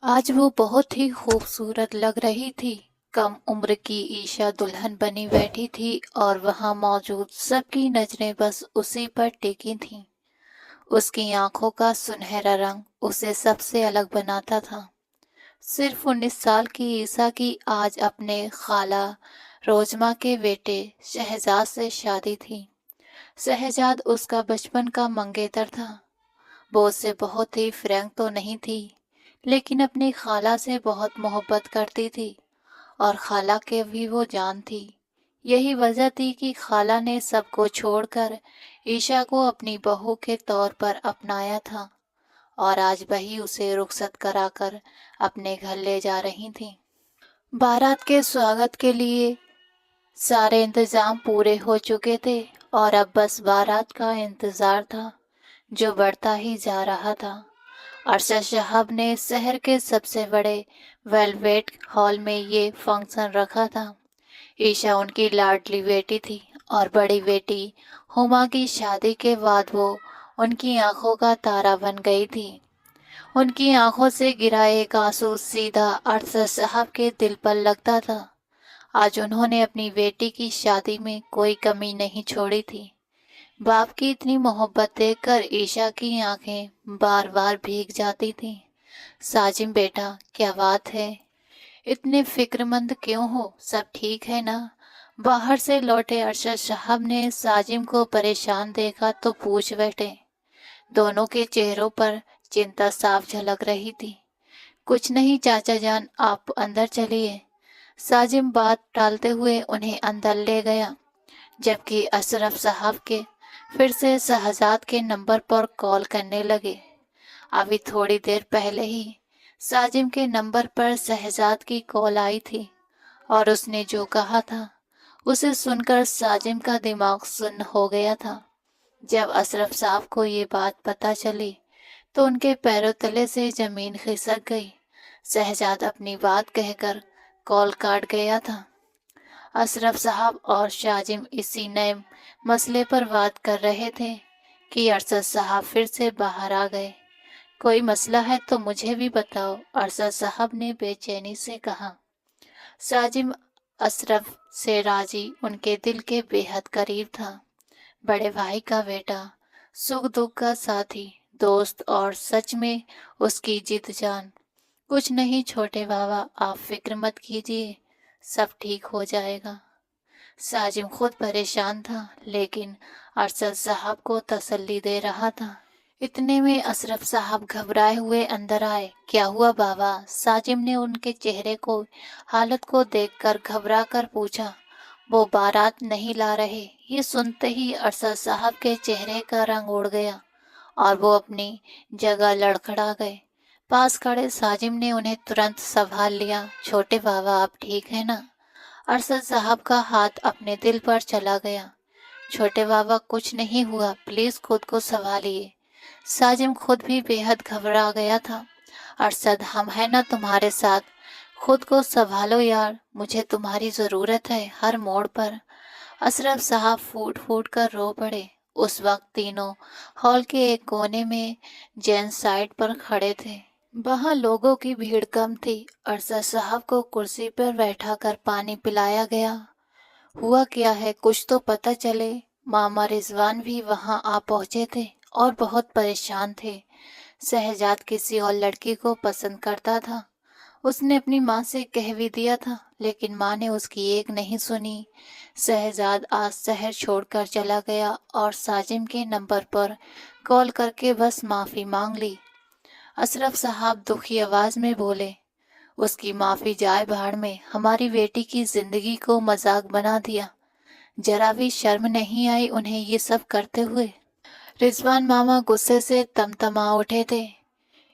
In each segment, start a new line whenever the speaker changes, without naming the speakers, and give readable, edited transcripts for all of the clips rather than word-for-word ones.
आज वो बहुत ही खूबसूरत लग रही थी। कम उम्र की ईशा दुल्हन बनी बैठी थी और वहां मौजूद सबकी नजरें बस उसी पर टिकी थीं। उसकी आंखों का सुनहरा रंग उसे सबसे अलग बनाता था। सिर्फ 19 साल की ईसा की आज अपने खाला रोजमा के बेटे शहजाद से शादी थी। शहजाद उसका बचपन का मंगेतर था। वो उससे बहुत ही फ्रैंक तो नहीं थी, लेकिन अपनी खाला से बहुत मोहब्बत करती थी और खाला के भी वो जान थी। यही वजह थी कि खाला ने सबको छोड़कर ईशा को अपनी बहू के तौर पर अपनाया था और आज वही उसे रुखसत कराकर अपने घर ले जा रही थी। बारात के स्वागत के लिए सारे इंतजाम पूरे हो चुके थे और अब बस बारात का इंतजार था, जो बढ़ता ही जा रहा था। अरशद साहब ने शहर के सबसे बड़े वेलवेट हॉल में ये फंक्शन रखा था। ईशा उनकी लाडली बेटी थी और बड़ी बेटी हुमा की शादी के बाद वो उनकी आंखों का तारा बन गई थी। उनकी आंखों से गिरा एक आंसू सीधा अरशद साहब के दिल पर लगता था। आज उन्होंने अपनी बेटी की शादी में कोई कमी नहीं छोड़ी थी। बाप की इतनी मोहब्बत देखकर ईशा की आंखें बार बार भीग जाती थीं। साजिम बेटा, क्या बात है? इतने फिक्रमंद क्यों हो? सब ठीक है ना? बाहर से लौटे अरशद साहब ने साजिम को परेशान देखा तो पूछ बैठे। दोनों के चेहरों पर चिंता साफ झलक रही थी। कुछ नहीं चाचा जान, आप अंदर चलिए। साजिम बात टालते हुए उन्हें अंदर ले गया, जबकि अशरफ साहब के फिर से शहजाद के नंबर पर कॉल करने लगे। अभी थोड़ी देर पहले ही साजिम के नंबर पर शहजाद की कॉल आई थी और उसने जो कहा था उसे सुनकर साजिम का दिमाग सुन्न हो गया था। जब अशरफ साहब को ये बात पता चली तो उनके पैरों तले से जमीन खिसक गई। शहजाद अपनी बात कहकर कॉल काट गया था। अशरफ साहब और शाजिम इसी नए मसले पर बात कर रहे थे कि अरशद साहब फिर से बाहर आ गए। कोई मसला है तो मुझे भी बताओ, अरशद साहब ने बेचैनी से कहा। साजिम अशरफ से राजी उनके दिल के बेहद करीब था। बड़े भाई का बेटा, सुख दुख का साथी, दोस्त और सच में उसकी जिद जान। कुछ नहीं छोटे बाबा, आप फिक्र मत कीजिए, सब ठीक हो जाएगा। साजिम खुद परेशान था, लेकिन अरशद साहब को तसल्ली दे रहा था। इतने में अशरफ साहब घबराए हुए अंदर आए। क्या हुआ बाबा? साजिम ने उनके चेहरे को हालत को देखकर घबरा कर पूछा। वो बारात नहीं ला रहे। ये सुनते ही अरशद साहब के चेहरे का रंग उड़ गया और वो अपनी जगह लड़खड़ा गए। पास खड़े साजिम ने उन्हें तुरंत संभाल लिया। छोटे बाबा, आप ठीक है ना? अरशद साहब का हाथ अपने दिल पर चला गया। छोटे बाबा, कुछ नहीं हुआ, प्लीज खुद को संभालिए। साजिम खुद भी बेहद घबरा गया था। अरशद, हम है ना तुम्हारे साथ, खुद को संभालो यार, मुझे तुम्हारी जरूरत है हर मोड़ पर। अशरफ साहब फूट फूट कर रो पड़े। उस वक्त तीनों हॉल के एक कोने में जेंट्स साइड पर खड़े थे। वहां लोगों की भीड़ कम थी। अरशद साहब को कुर्सी पर बैठाकर पानी पिलाया गया। हुआ क्या है, कुछ तो पता चले। मामा रिजवान भी वहां आ पहुंचे थे और बहुत परेशान थे। शहजाद किसी और लड़की को पसंद करता था। उसने अपनी माँ से कह भी दिया था, लेकिन माँ ने उसकी एक नहीं सुनी। शहजाद आज शहर छोड़कर चला गया और साजिम के नंबर पर कॉल करके बस माफ़ी मांग ली। अशरफ साहब दुखी आवाज में बोले, उसकी माफ़ी जाए भाड़ में, हमारी बेटी की जिंदगी को मजाक बना दिया। जरा भी शर्म नहीं आई उन्हें ये सब करते हुए। रिजवान मामा गुस्से से तमतमा उठे थे।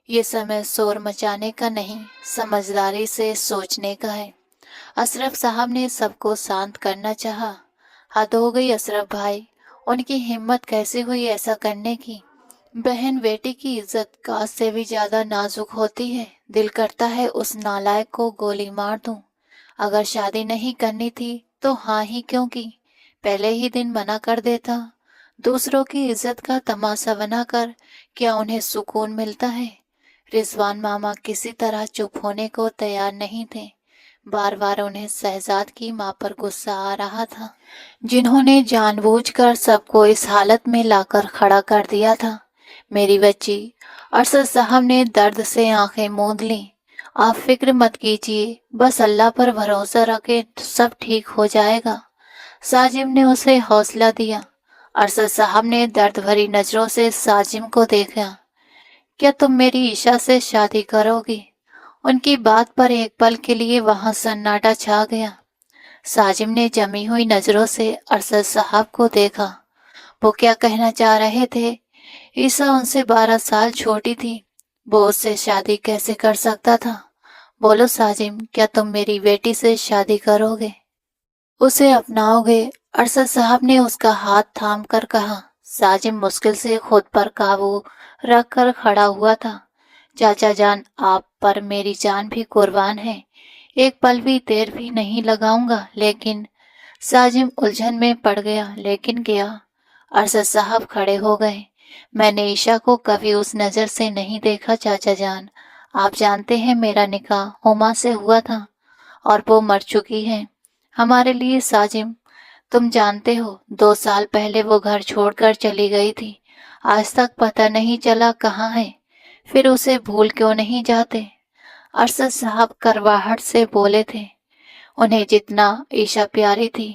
ये समय शोर मचाने का नहीं, समझदारी से सोचने का है। अशरफ साहब ने सबको शांत करना चाहा। हद हो गई अशरफ भाई, उनकी हिम्मत कैसे हुई ऐसा करने की? बहन बेटी की इज्जत काश से भी ज्यादा नाजुक होती है। दिल करता है उस नालायक को गोली मार दूं। अगर शादी नहीं करनी थी तो हाँ ही क्यों की? पहले ही दिन मना कर देता। दूसरों की इज्जत का तमाशा बनाकर क्या उन्हें सुकून मिलता है? रिजवान मामा किसी तरह चुप होने को तैयार नहीं थे। बार बार उन्हें शहजाद की माँ पर गुस्सा आ रहा था, जिन्होंने जानबूझकर सबको इस हालत में लाकर खड़ा कर दिया था। मेरी बच्ची, अरशद साहब ने दर्द से आंखें मूंद लीं। आप फिक्र मत कीजिए, बस अल्लाह पर भरोसा रखें तो सब ठीक हो जाएगा। साजिम ने उसे हौसला दिया। अरशद साहब ने दर्द भरी नजरों से साजिम को देखा। क्या तुम मेरी ईशा से शादी करोगी? उनकी बात पर एक पल के लिए वहां सन्नाटा छा गया। साजिम ने जमी हुई नजरों से अरशद साहब को देखा। वो क्या कहना चाह रहे थे? ईसा उनसे 12 साल छोटी थी, वो उससे शादी कैसे कर सकता था? बोलो साजिम, क्या तुम मेरी बेटी से शादी करोगे? उसे अपनाओगे? अरशद साहब ने उसका हाथ थाम कर कहा। साजिम मुश्किल से खुद पर काबू रख कर खड़ा हुआ था। चाचा जान, आप पर मेरी जान भी कुर्बान है, एक पल भी देर भी नहीं लगाऊंगा। लेकिन साजिम उलझन में पड़ गया। लेकिन क्या? अरशद साहब खड़े हो गए। मैंने ईशा को कभी उस नज़र से नहीं देखा चाचा जान। आप जानते हैं मेरा निकाह हुमा से हुआ था और वो मर चुकी है। हमारे लिए साजिम, तुम जानते हो 2 साल पहले वो घर छोड़कर चली गई थी। आज तक पता नहीं चला कहाँ है। फिर उसे भूल क्यों नहीं जाते? अरशद साहब करवाहट से बोले थे। उन्हें जितना ईशा प्यारी थी,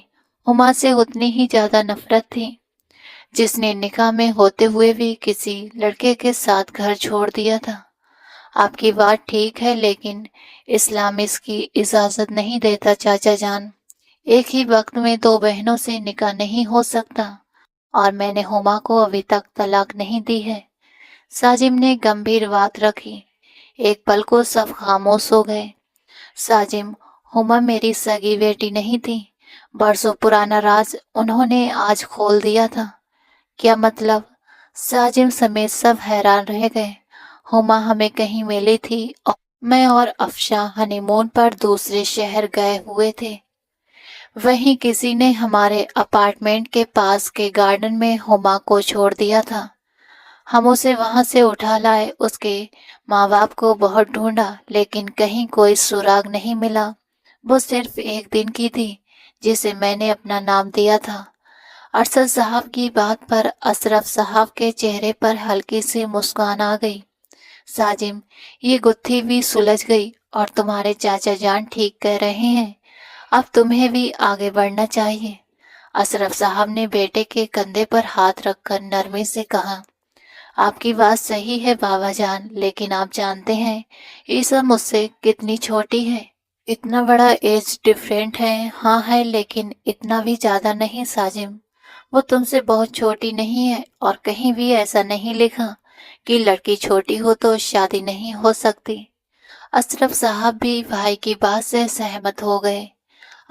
हुमा से उतनी ही ज्यादा नफरत थी, जिसने निकाह में होते हुए भी किसी लड़के के साथ घर छोड़ दिया था। आपकी बात ठीक है, लेकिन इस्लाम इसकी इजाजत नहीं देता चाचा जान। एक ही वक्त में 2 बहनों से निकाह नहीं हो सकता, और मैंने हुमा को अभी तक तलाक नहीं दी है। साजिम ने गंभीर बात रखी। एक पल को सब खामोश हो गए। साजिम, हुमा मेरी सगी बेटी नहीं थी। बरसों पुराना राज उन्होंने आज खोल दिया था। क्या मतलब? साजिम समेत सब हैरान रह गए। हुमा हमें कहीं मिली थी और मैं और अफशा हनीमून पर दूसरे शहर गए हुए थे। वहीं किसी ने हमारे अपार्टमेंट के पास के गार्डन में हुमा को छोड़ दिया था। हम उसे वहां से उठा लाए। उसके माँ बाप को बहुत ढूंढा, लेकिन कहीं कोई सुराग नहीं मिला। वो सिर्फ एक दिन की थी, जिसे मैंने अपना नाम दिया था। अरशद साहब की बात पर अशरफ साहब के चेहरे पर हल्की सी मुस्कान आ गई। साजिम, ये गुत्थी भी सुलझ गई और तुम्हारे चाचा जान ठीक कह रहे हैं। अब तुम्हें भी आगे बढ़ना चाहिए। अशरफ साहब ने बेटे के कंधे पर हाथ रखकर नरमी से कहा। आपकी बात सही है बाबा जान, लेकिन आप जानते हैं ईसा मुझसे कितनी छोटी है। इतना बड़ा एज डिफरेंट है, हाँ है, लेकिन इतना भी ज्यादा नहीं साजिम। वो तुमसे बहुत छोटी नहीं है, और कहीं भी ऐसा नहीं लिखा कि लड़की छोटी हो तो शादी नहीं हो सकती। अशरफ साहब भी भाई की बात से सहमत हो गए।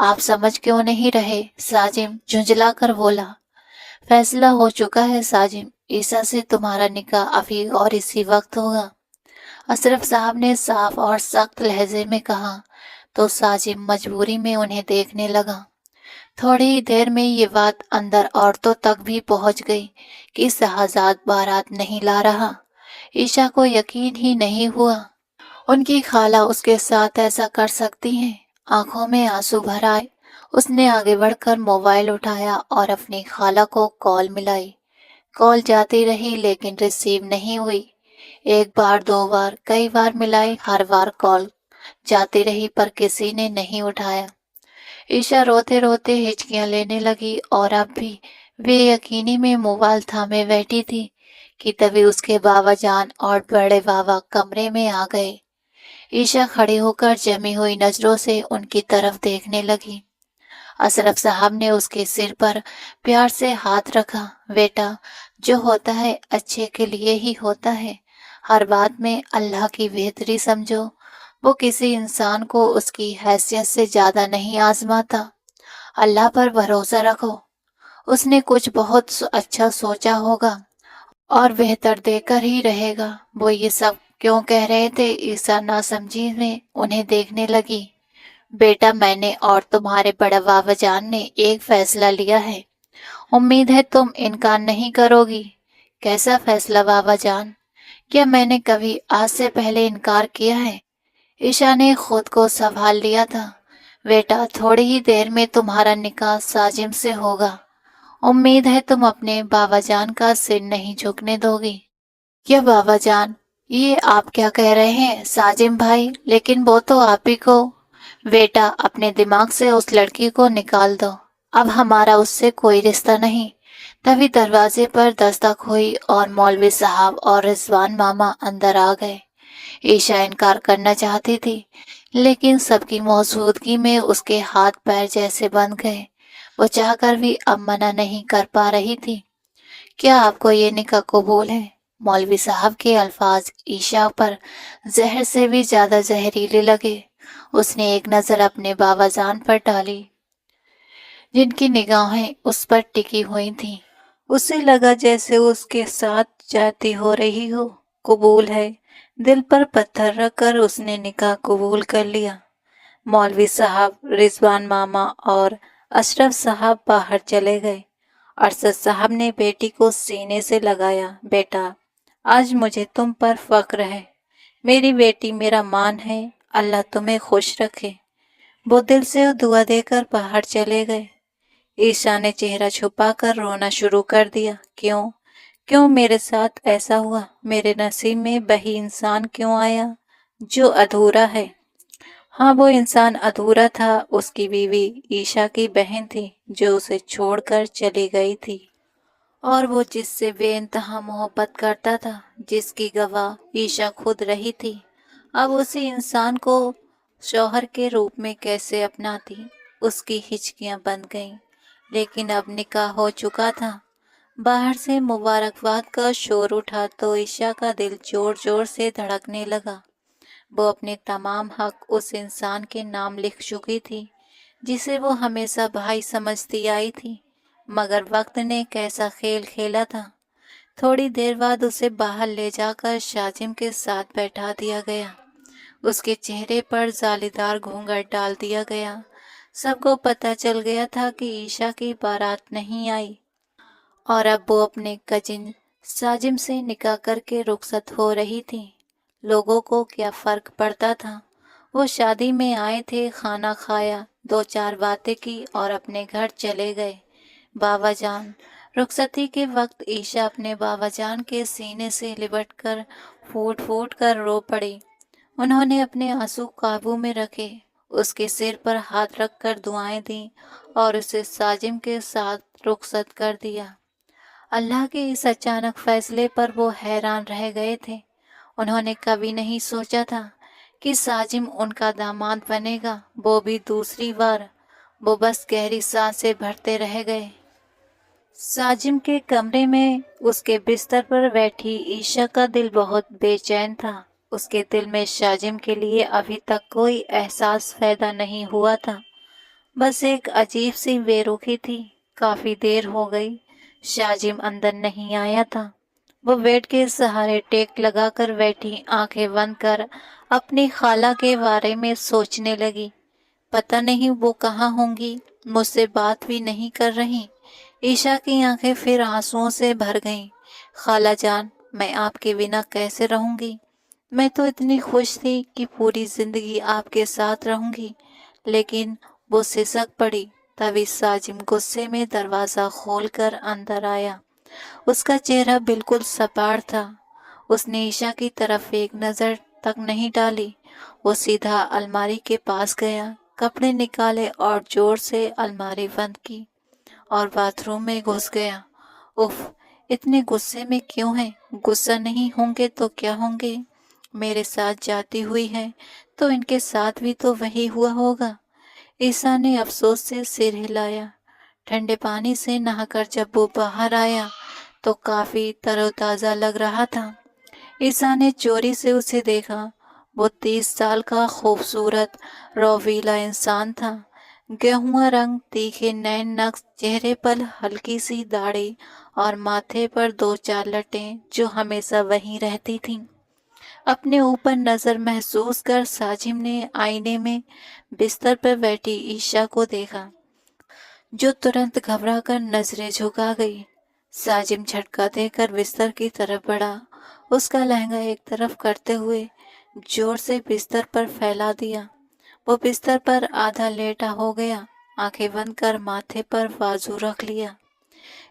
आप समझ क्यों नहीं रहे? साजिम झुंझला कर बोला। फैसला हो चुका है साजिम, ईसा से तुम्हारा निकाह अभी और इसी वक्त होगा। अशरफ साहब ने साफ और सख्त लहजे में कहा। तो साजिम मजबूरी में उन्हें देखने लगा। थोड़ी ही देर में ये बात अंदर औरतों तक भी पहुंच गई कि शहजाद बारात नहीं ला रहा। ईशा को यकीन ही नहीं हुआ उनकी खाला उसके साथ ऐसा कर सकती है। आंखों में आंसू भर आए। उसने आगे बढ़कर मोबाइल उठाया और अपनी खाला को कॉल मिलाई। कॉल जाती रही, लेकिन रिसीव नहीं हुई। एक बार, 2 बार, कई बार मिलाई, हर बार कॉल जाती रही पर किसी ने नहीं उठाया। ईशा रोते रोते हिचकियां लेने लगी और अब भी बेयकीनी में मोबाइल थामे बैठी थी कि तभी उसके बाबा जान और बड़े बाबा कमरे में आ गए। ईशा खड़ी होकर जमी हुई नजरों से उनकी तरफ देखने लगी। अशरफ साहब ने उसके सिर पर प्यार से हाथ रखा। बेटा, जो होता है अच्छे के लिए ही होता है। हर बात में अल्लाह की बेहतरी समझो। वो किसी इंसान को उसकी हैसियत से ज्यादा नहीं आजमाता। अल्लाह पर भरोसा रखो, उसने कुछ बहुत अच्छा सोचा होगा और बेहतर देकर ही रहेगा। वो ये सब क्यों कह रहे थे? ईसा नासमझी में उन्हें देखने लगी। बेटा, मैंने और तुम्हारे बड़े बाबा जान ने एक फैसला लिया है। उम्मीद है तुम इनकार नहीं करोगी। कैसा फैसला बाबा जान? क्या मैंने कभी आज से पहले इनकार किया है? ईशा ने खुद को संभाल लिया था। बेटा, थोड़ी ही देर में तुम्हारा निकाह साजिम से होगा। उम्मीद है तुम अपने बाबा जान का सिर नहीं झुकने दोगी। क्या बाबा जान? ये आप क्या कह रहे हैं साजिम भाई? लेकिन वो तो आप ही को। बेटा, अपने दिमाग से उस लड़की को निकाल दो। अब हमारा उससे कोई रिश्ता नहीं। तभी दरवाजे पर दस्तक हुई और मौलवी साहब और रिजवान मामा अंदर आ गए। ईशा इनकार करना चाहती थी, लेकिन सबकी मौजूदगी में उसके हाथ पैर जैसे बंध गए। वो चाहकर भी अब मना नहीं कर पा रही थी। क्या आपको ये निकाह कबूल है? मौलवी साहब के अल्फाज ईशा पर जहर से भी ज्यादा जहरीले लगे। उसने एक नजर अपने बाबाजान पर डाली, जिनकी निगाहें उस पर टिकी हुई थीं। उसे लगा जैसे उसके साथ जाती हो रही हो। कबूल है। दिल पर पत्थर रखकर उसने निकाह कबूल कर लिया। मौलवी साहब, रिजवान मामा और अशरफ साहब बाहर चले गए। अरशद साहब ने बेटी को सीने से लगाया। बेटा, आज मुझे तुम पर फक्र है। मेरी बेटी मेरा मान है। अल्लाह तुम्हें खुश रखे। वो दिल से दुआ देकर बाहर चले गए। ईशा ने चेहरा छुपाकर रोना शुरू कर दिया। क्यों क्यों मेरे साथ ऐसा हुआ? मेरे नसीब में वही इंसान क्यों आया जो अधूरा है? हाँ, वो इंसान अधूरा था। उसकी बीवी ईशा की बहन थी जो उसे छोड़कर चली गई थी, और वो जिससे बेइंतहा मोहब्बत करता था, जिसकी गवाह ईशा खुद रही थी, अब उसी इंसान को शौहर के रूप में कैसे अपनाती? उसकी हिचकियां बंद गईं, लेकिन अब निकाह हो चुका था। बाहर से मुबारकबाद का शोर उठा तो ईशा का दिल जोर जोर से धड़कने लगा। वो अपने तमाम हक उस इंसान के नाम लिख चुकी थी जिसे वो हमेशा भाई समझती आई थी। मगर वक्त ने कैसा खेल खेला था। थोड़ी देर बाद उसे बाहर ले जाकर शाजिम के साथ बैठा दिया गया। उसके चेहरे पर जालीदार घूंघट डाल दिया गया। सबको पता चल गया था कि ईशा की बारात नहीं आई, और अब वो अपने कजिन साजिम से निकाह करके रुखसत हो रही थी। लोगों को क्या फर्क पड़ता था? वो शादी में आए थे, खाना खाया, दो चार बातें की और अपने घर चले गए। बाबा जान। रुखसती के वक्त ईशा अपने बाबा जान के सीने से लिपटकर फूट फूट कर रो पड़ी। उन्होंने अपने आंसू काबू में रखे, उसके सिर पर हाथ रखकर दुआएं दी और उसे साजिम के साथ रुखसत कर दिया। अल्लाह के इस अचानक फैसले पर वो हैरान रह गए थे। उन्होंने कभी नहीं सोचा था कि साजिम उनका दामाद बनेगा, वो भी दूसरी बार। वो बस गहरी सांसें भरते रह गए। साजिम के कमरे में उसके बिस्तर पर बैठी ईशा का दिल बहुत बेचैन था। उसके दिल में साजिम के लिए अभी तक कोई एहसास पैदा नहीं हुआ था, बस एक अजीब सी बेरुखी थी। काफी देर हो गई, शाजिम अंदर नहीं आया था। वो बेड के सहारे टेक लगाकर बैठी, आंखें बंद कर अपनी खाला के बारे में सोचने लगी। पता नहीं वो कहाँ होंगी, मुझसे बात भी नहीं कर रही। ईशा की आंखें फिर आंसुओं से भर गईं। खाला जान, मैं आपके बिना कैसे रहूंगी? मैं तो इतनी खुश थी कि पूरी जिंदगी आपके साथ रहूंगी। लेकिन वो सिसक पड़ी। तभी साजिम गुस्से में दरवाजा खोलकर अंदर आया। उसका चेहरा बिल्कुल सपाट था। उसने ईशा की तरफ एक नजर तक नहीं डाली। वो सीधा अलमारी के पास गया, कपड़े निकाले और जोर से अलमारी बंद की और बाथरूम में घुस गया। उफ, इतने गुस्से में क्यों है? गुस्सा नहीं होंगे तो क्या होंगे? मेरे साथ जाती हुई है तो इनके साथ भी तो वही हुआ होगा। ईसा ने अफसोस से सिर हिलाया। ठंडे पानी से नहाकर जब वो बाहर आया तो काफी तरोताजा लग रहा था। ईसा ने चोरी से उसे देखा। वो 30 साल का खूबसूरत रौवीला इंसान था। गेहुआ रंग, तीखे नैन नक्श, चेहरे पर हल्की सी दाढ़ी और माथे पर दो चार लटें जो हमेशा वहीं रहती थीं। अपने ऊपर नजर महसूस कर साजिम ने आईने में बिस्तर पर बैठी ईशा को देखा, जो तुरंत घबरा कर नजरें झुका गई। साजिम झटका देकर बिस्तर की तरफ बढ़ा। اس کا لہنگا ایک طرف کرتے ہوئے زور سے بستر پر پھیلا دیا۔ وہ بستر پر آدھا لیٹا ہو گیا، آنکھیں بند کر ماتھے پر بازو رکھ لیا۔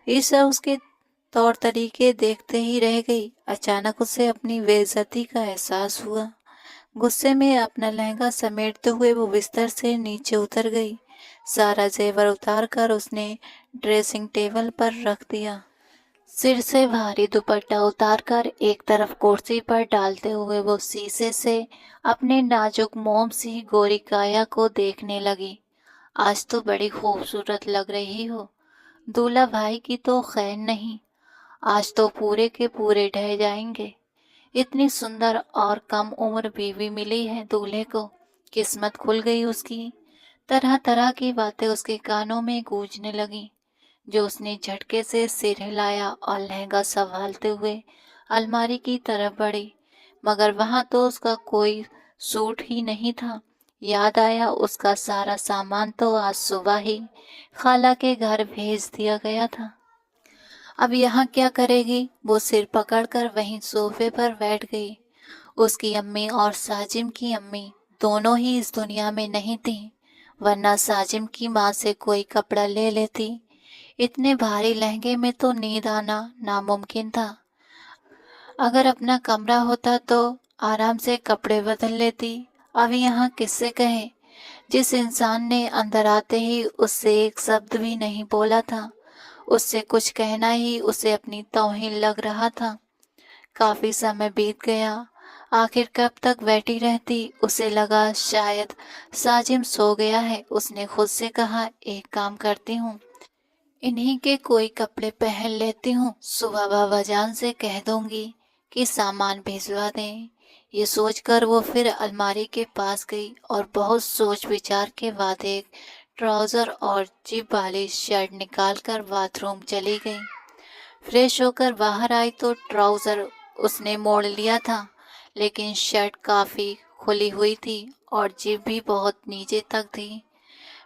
عیشا اس کے طور طریقے دیکھتے ہی رہ گئی۔ اچانک اسے اپنی بے عزتی کا احساس ہوا۔ غصے میں اپنا لہنگا سمیٹتے ہوئے وہ بستر سے نیچے اتر گئی۔ سارا زیور اتار کر اس نے ڈریسنگ ٹیبل پر رکھ دیا۔ سر سے بھاری دوپٹہ اتار کر ایک طرف کرسی پر ڈالتے ہوئے وہ شیشے سے اپنے نازک موم سی گوری کایا کو دیکھنے لگی۔ آج تو بڑی خوبصورت لگ رہی ہو، دولہا بھائی کی تو خیر نہیں، آج تو پورے کے پورے ڈھہ جائیں گے۔ اتنی سندر اور کم عمر بیوی ملی ہے دولہے کو، قسمت کھل گئی اس کی۔ طرح طرح کی باتیں اس کے کانوں میں گونجنے لگیں، جو اس نے جھٹکے سے سر ہلایا اور لہنگا سنبھالتے ہوئے الماری کی طرف بڑھی، مگر وہاں تو اس کا کوئی سوٹ ہی نہیں تھا۔ یاد آیا اس کا سارا سامان تو آج صبح ہی خالہ کے گھر بھیج دیا گیا تھا۔ اب یہاں کیا کرے گی؟ وہ سر پکڑ کر وہیں صوفے پر بیٹھ گئی۔ اس کی امی اور ساجم کی امی دونوں ہی اس دنیا میں نہیں تھیں، ورنہ ساجم کی ماں سے کوئی کپڑا لے لیتی۔ اتنے بھاری لہنگے میں تو نیند آنا ناممکن تھا۔ اگر اپنا کمرہ ہوتا تو آرام سے کپڑے بدل لیتی۔ اب یہاں کس سے کہے؟ جس انسان نے اندر آتے ہی اس سے ایک شبد بھی نہیں بولا تھا، اس سے کچھ کہنا ہی اسے اپنی توہین لگ رہا تھا۔ کافی سمے بیت گیا، آخر کب تک بیٹھی رہتی؟ اسے لگا شاید ساجم سو گیا ہے۔ اس نے خود سے کہا، ایک کام کرتی ہوں، انہی کے کوئی کپڑے پہن لیتی ہوں، صبح بابا جان سے کہہ دوں گی کہ سامان بھیجوا دیں۔ یہ سوچ کر وہ پھر الماری کے پاس گئی اور بہت سوچ وچار کے بعد ایک ٹراؤزر اور جیب والی شرٹ نکال کر باتھ روم چلی گئی۔ فریش ہو کر باہر آئی تو ٹراؤزر اس نے موڑ لیا تھا، لیکن شرٹ کافی کھلی ہوئی تھی اور جیب بھی بہت نیچے تک تھی۔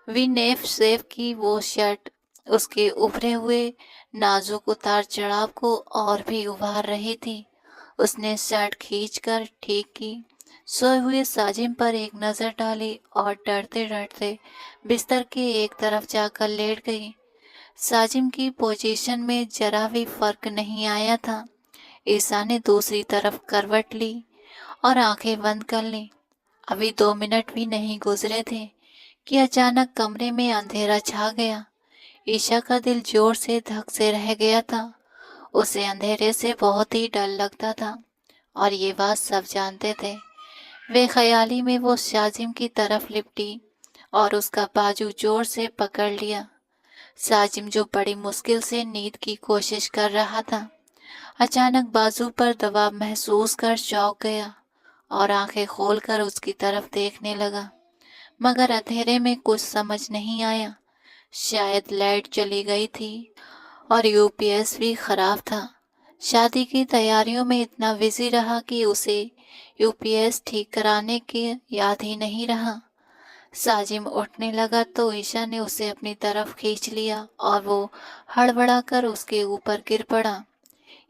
وی نیف شیپ کی وہ شرٹ اس کے ابھرے ہوئے نازک اتار چڑھاؤ کو اور بھی ابھار رہی تھی۔ اس نے شرٹ کھینچ کر ٹھیک کی، سوئے ہوئے ساجم پر ایک نظر ڈالی اور ڈرتے ڈرتے بستر کے ایک طرف جا کر لیٹ گئی۔ ساجم کی پوزیشن میں ذرا بھی فرق نہیں آیا تھا۔ عیشا نے دوسری طرف کروٹ لی اور آنکھیں بند کر لیں۔ ابھی 2 منٹ بھی نہیں گزرے تھے کہ اچانک کمرے میں اندھیرا چھا گیا۔ عیشا کا دل زور سے دھک سے رہ گیا تھا۔ اسے اندھیرے سے بہت ہی ڈر لگتا تھا اور یہ بات سب جانتے تھے۔ بے خیالی میں وہ ساجم کی طرف لپٹی اور اس کا بازو زور سے پکڑ لیا۔ ساجم جو بڑی مشکل سے نیند کی کوشش کر رہا تھا، اچانک بازو پر دباؤ محسوس کر چونک گیا اور آنکھیں کھول کر اس کی طرف دیکھنے لگا، مگر اندھیرے میں کچھ سمجھ نہیں آیا۔ شاید لائٹ چلی گئی تھی اور یو پی ایس بھی خراب تھا۔ شادی کی تیاریوں میں اتنا بزی رہا کہ اسے یو پی ایس ٹھیک کرانے کی یاد ہی نہیں رہا۔ ساجم اٹھنے لگا تو عیشا نے اسے اپنی طرف کھینچ لیا اور وہ ہڑبڑا کر اس کے اوپر گر پڑا۔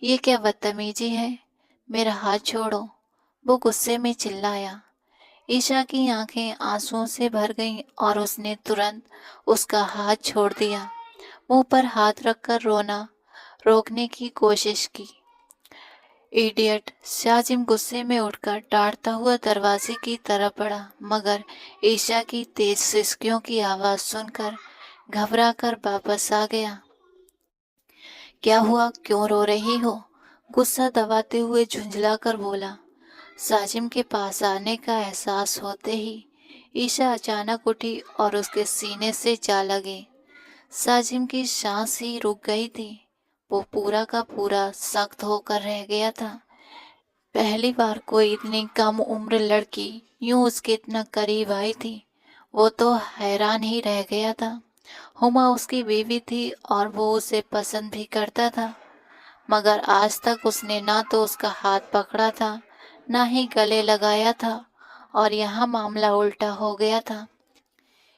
یہ کیا بدتمیزی ہے؟ میرا ہاتھ چھوڑو، وہ غصے میں چلایا۔ عیشا کی آنکھیں آنسوؤں سے بھر گئیں اور اس نے ترنت اس کا ہاتھ چھوڑ دیا، منہ پر ہاتھ رکھ کر رونا روکنے کی کوشش کی۔ ایڈیٹ! ساجم غصے میں اٹھ کر ڈانٹتا ہوا دروازے کی طرف بڑھا، مگر عیشا کی تیز سسکیوں کی آواز سن کر گھبرا کر واپس آ گیا۔ کیا ہوا؟ کیوں رو رہی ہو؟ غصہ دباتے ہوئے جھنجھلا کر بولا۔ ساجم کے پاس آنے کا احساس ہوتے ہی عیشا اچانک اٹھی اور اس کے سینے سے جا لگی۔ ساجم کی سانس ہی رک گئی تھی، وہ پورا کا پورا سخت ہو کر رہ گیا تھا۔ پہلی بار کوئی اتنی کم عمر لڑکی یوں اس کے اتنا قریب آئی تھی۔ وہ تو حیران ہی رہ گیا تھا۔ ہما اس کی بیوی تھی اور وہ اسے پسند بھی کرتا تھا، مگر آج تک اس نے نہ تو اس کا ہاتھ پکڑا تھا، نہ ہی گلے لگایا تھا، اور یہاں معاملہ الٹا ہو گیا تھا۔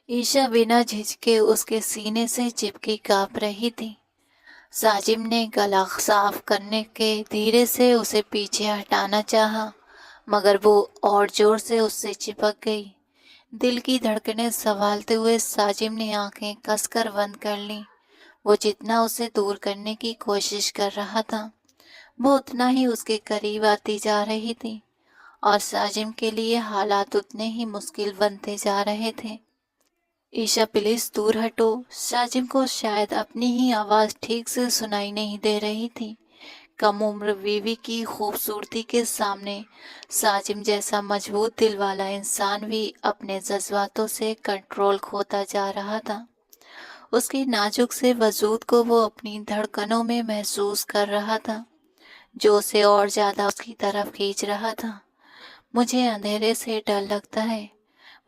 عیشا بنا جھجکے اس کے سینے سے چپکی کانپ رہی تھی۔ साजिम ने गला साफ करने के धीरे से उसे पीछे हटाना चाहा, मगर वो और जोर से उससे चिपक गई। दिल की धड़कनें संभालते हुए साजिम ने आंखें कसकर बंद कर लीं। वो जितना उसे दूर करने की कोशिश कर रहा था, वो उतना ही उसके करीब आती जा रही थी, और साजिम के लिए हालात उतने ही मुश्किल बनते जा रहे थे। ईशा प्लीज दूर हटो। साजिम को शायद अपनी ही आवाज ठीक से सुनाई नहीं दे रही थी। कम उम्र बीवी की खूबसूरती के सामने साजिम जैसा मजबूत दिल वाला इंसान भी अपने जज्बातों से कंट्रोल खोता जा रहा था। उसके नाजुक से वजूद को वो अपनी धड़कनों में महसूस कर रहा था, जो उसे और ज्यादा उसकी तरफ खींच रहा था। मुझे अंधेरे से डर लगता है,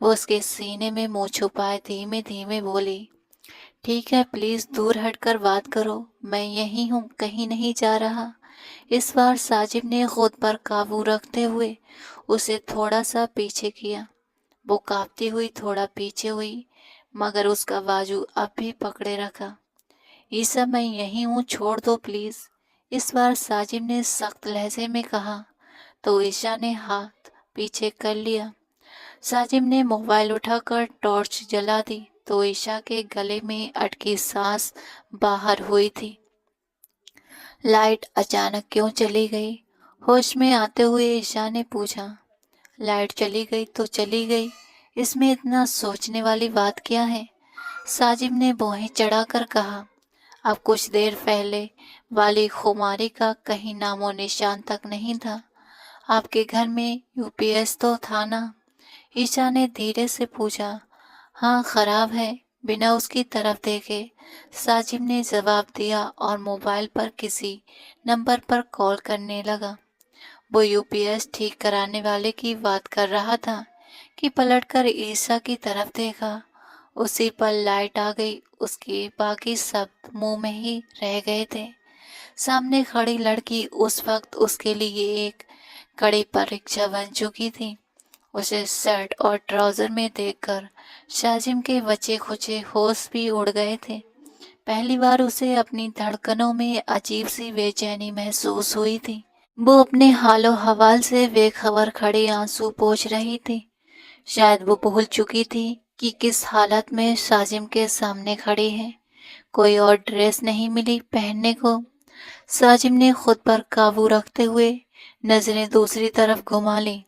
वो उसके सीने में मुंह छुपाए धीमे धीमे बोली। ठीक है, प्लीज दूर हटकर बात करो, मैं यहीं हूँ, कहीं नहीं जा रहा। इस बार साजिब ने खुद पर काबू रखते हुए उसे थोड़ा सा पीछे किया। वो कांपती हुई थोड़ा पीछे हुई, मगर उसका बाजू अब भी पकड़े रखा। ईसा, मैं यहीं हूँ, छोड़ दो प्लीज। इस बार साजिब ने सख्त लहजे में कहा, तो ईशा ने हाथ पीछे कर लिया। साजिब ने मोबाइल उठाकर टॉर्च जला दी तो ईशा के गले में अटकी सांस बाहर हुई थी। लाइट अचानक क्यों चली गई? होश में आते हुए ईशा ने पूछा। लाइट चली गई तो चली गई, इसमें इतना सोचने वाली बात क्या है? साजिब ने भौहें चढ़ाकर कहा। अब कुछ देर पहले वाली खुमारी का कहीं नामो निशान तक नहीं था। आपके घर में यूपीएस तो था ना? ईशा ने धीरे से पूछा। हाँ, खराब है। बिना उसकी तरफ देखे साजिब ने जवाब दिया और मोबाइल पर किसी नंबर पर कॉल करने लगा। वो यूपीएस ठीक कराने वाले की बात कर रहा था कि पलटकर ईशा की तरफ देखा। उसी पर लाइट आ गई। उसके बाकी सब मुंह में ही रह गए थे। सामने खड़ी लड़की उस वक्त उसके लिए एक कड़ी परीक्षा बन चुकी थी। उसे शर्ट और ट्राउजर में देखकर शाजिम के बचे खुचे होश भी उड़ गए थे। पहली बार उसे अपनी धड़कनों में अजीब सी बेचैनी महसूस हुई थी। वो अपने हालो हवाल से बेखबर खड़ी आंसू पोंछ रही थी। शायद वो भूल चुकी थी कि किस हालत में शाजिम के सामने खड़ी है। कोई और ड्रेस नहीं मिली पहनने को। साजिम ने खुद पर काबू रखते हुए नजरें दूसरी तरफ घुमा ली।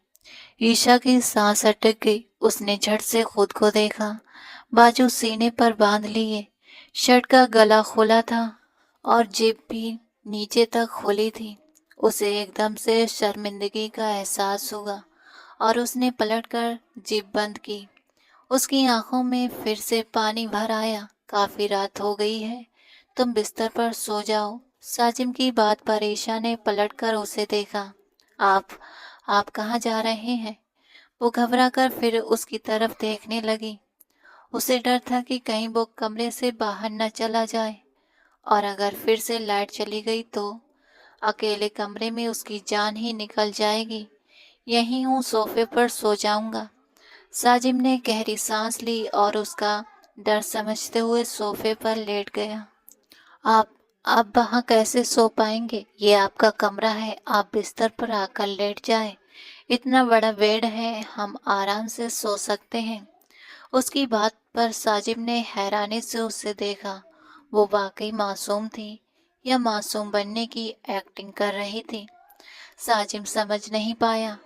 ईशा की सांस अटक गई। उसने झट से खुद को देखा। बाजू सीने पर बांध लिए, शर्ट का गला खुला था और जेब भी नीचे तक खुली थी। उसे एकदम से शर्मिंदगी का एहसास हुआ और उसने पलटकर जेब बंद की। उसकी आंखों में फिर से पानी भर आया। काफी रात हो गई है, तुम बिस्तर पर सो जाओ। साजिम की बात पर ईशा ने पलटकर उसे देखा। आप कहाँ जा रहे हैं? वो घबरा कर फिर उसकी तरफ देखने लगी। उसे डर था कि कहीं वो कमरे से बाहर न चला जाए, और अगर फिर से लाइट चली गई तो अकेले कमरे में उसकी जान ही निकल जाएगी। यहीं हूँ, सोफे पर सो जाऊंगा। साजिम ने गहरी सांस ली और उसका डर समझते हुए सोफे पर लेट गया। आप आप वहाँ कैसे सो पाएंगे? ये आपका कमरा है, आप बिस्तर पर आकर लेट जाएं। इतना बड़ा बेड है, हम आराम से सो सकते हैं। उसकी बात पर साजिब ने हैरानी से उसे देखा। वो वाकई मासूम थी या मासूम बनने की एक्टिंग कर रही थी? साजिब समझ नहीं पाया।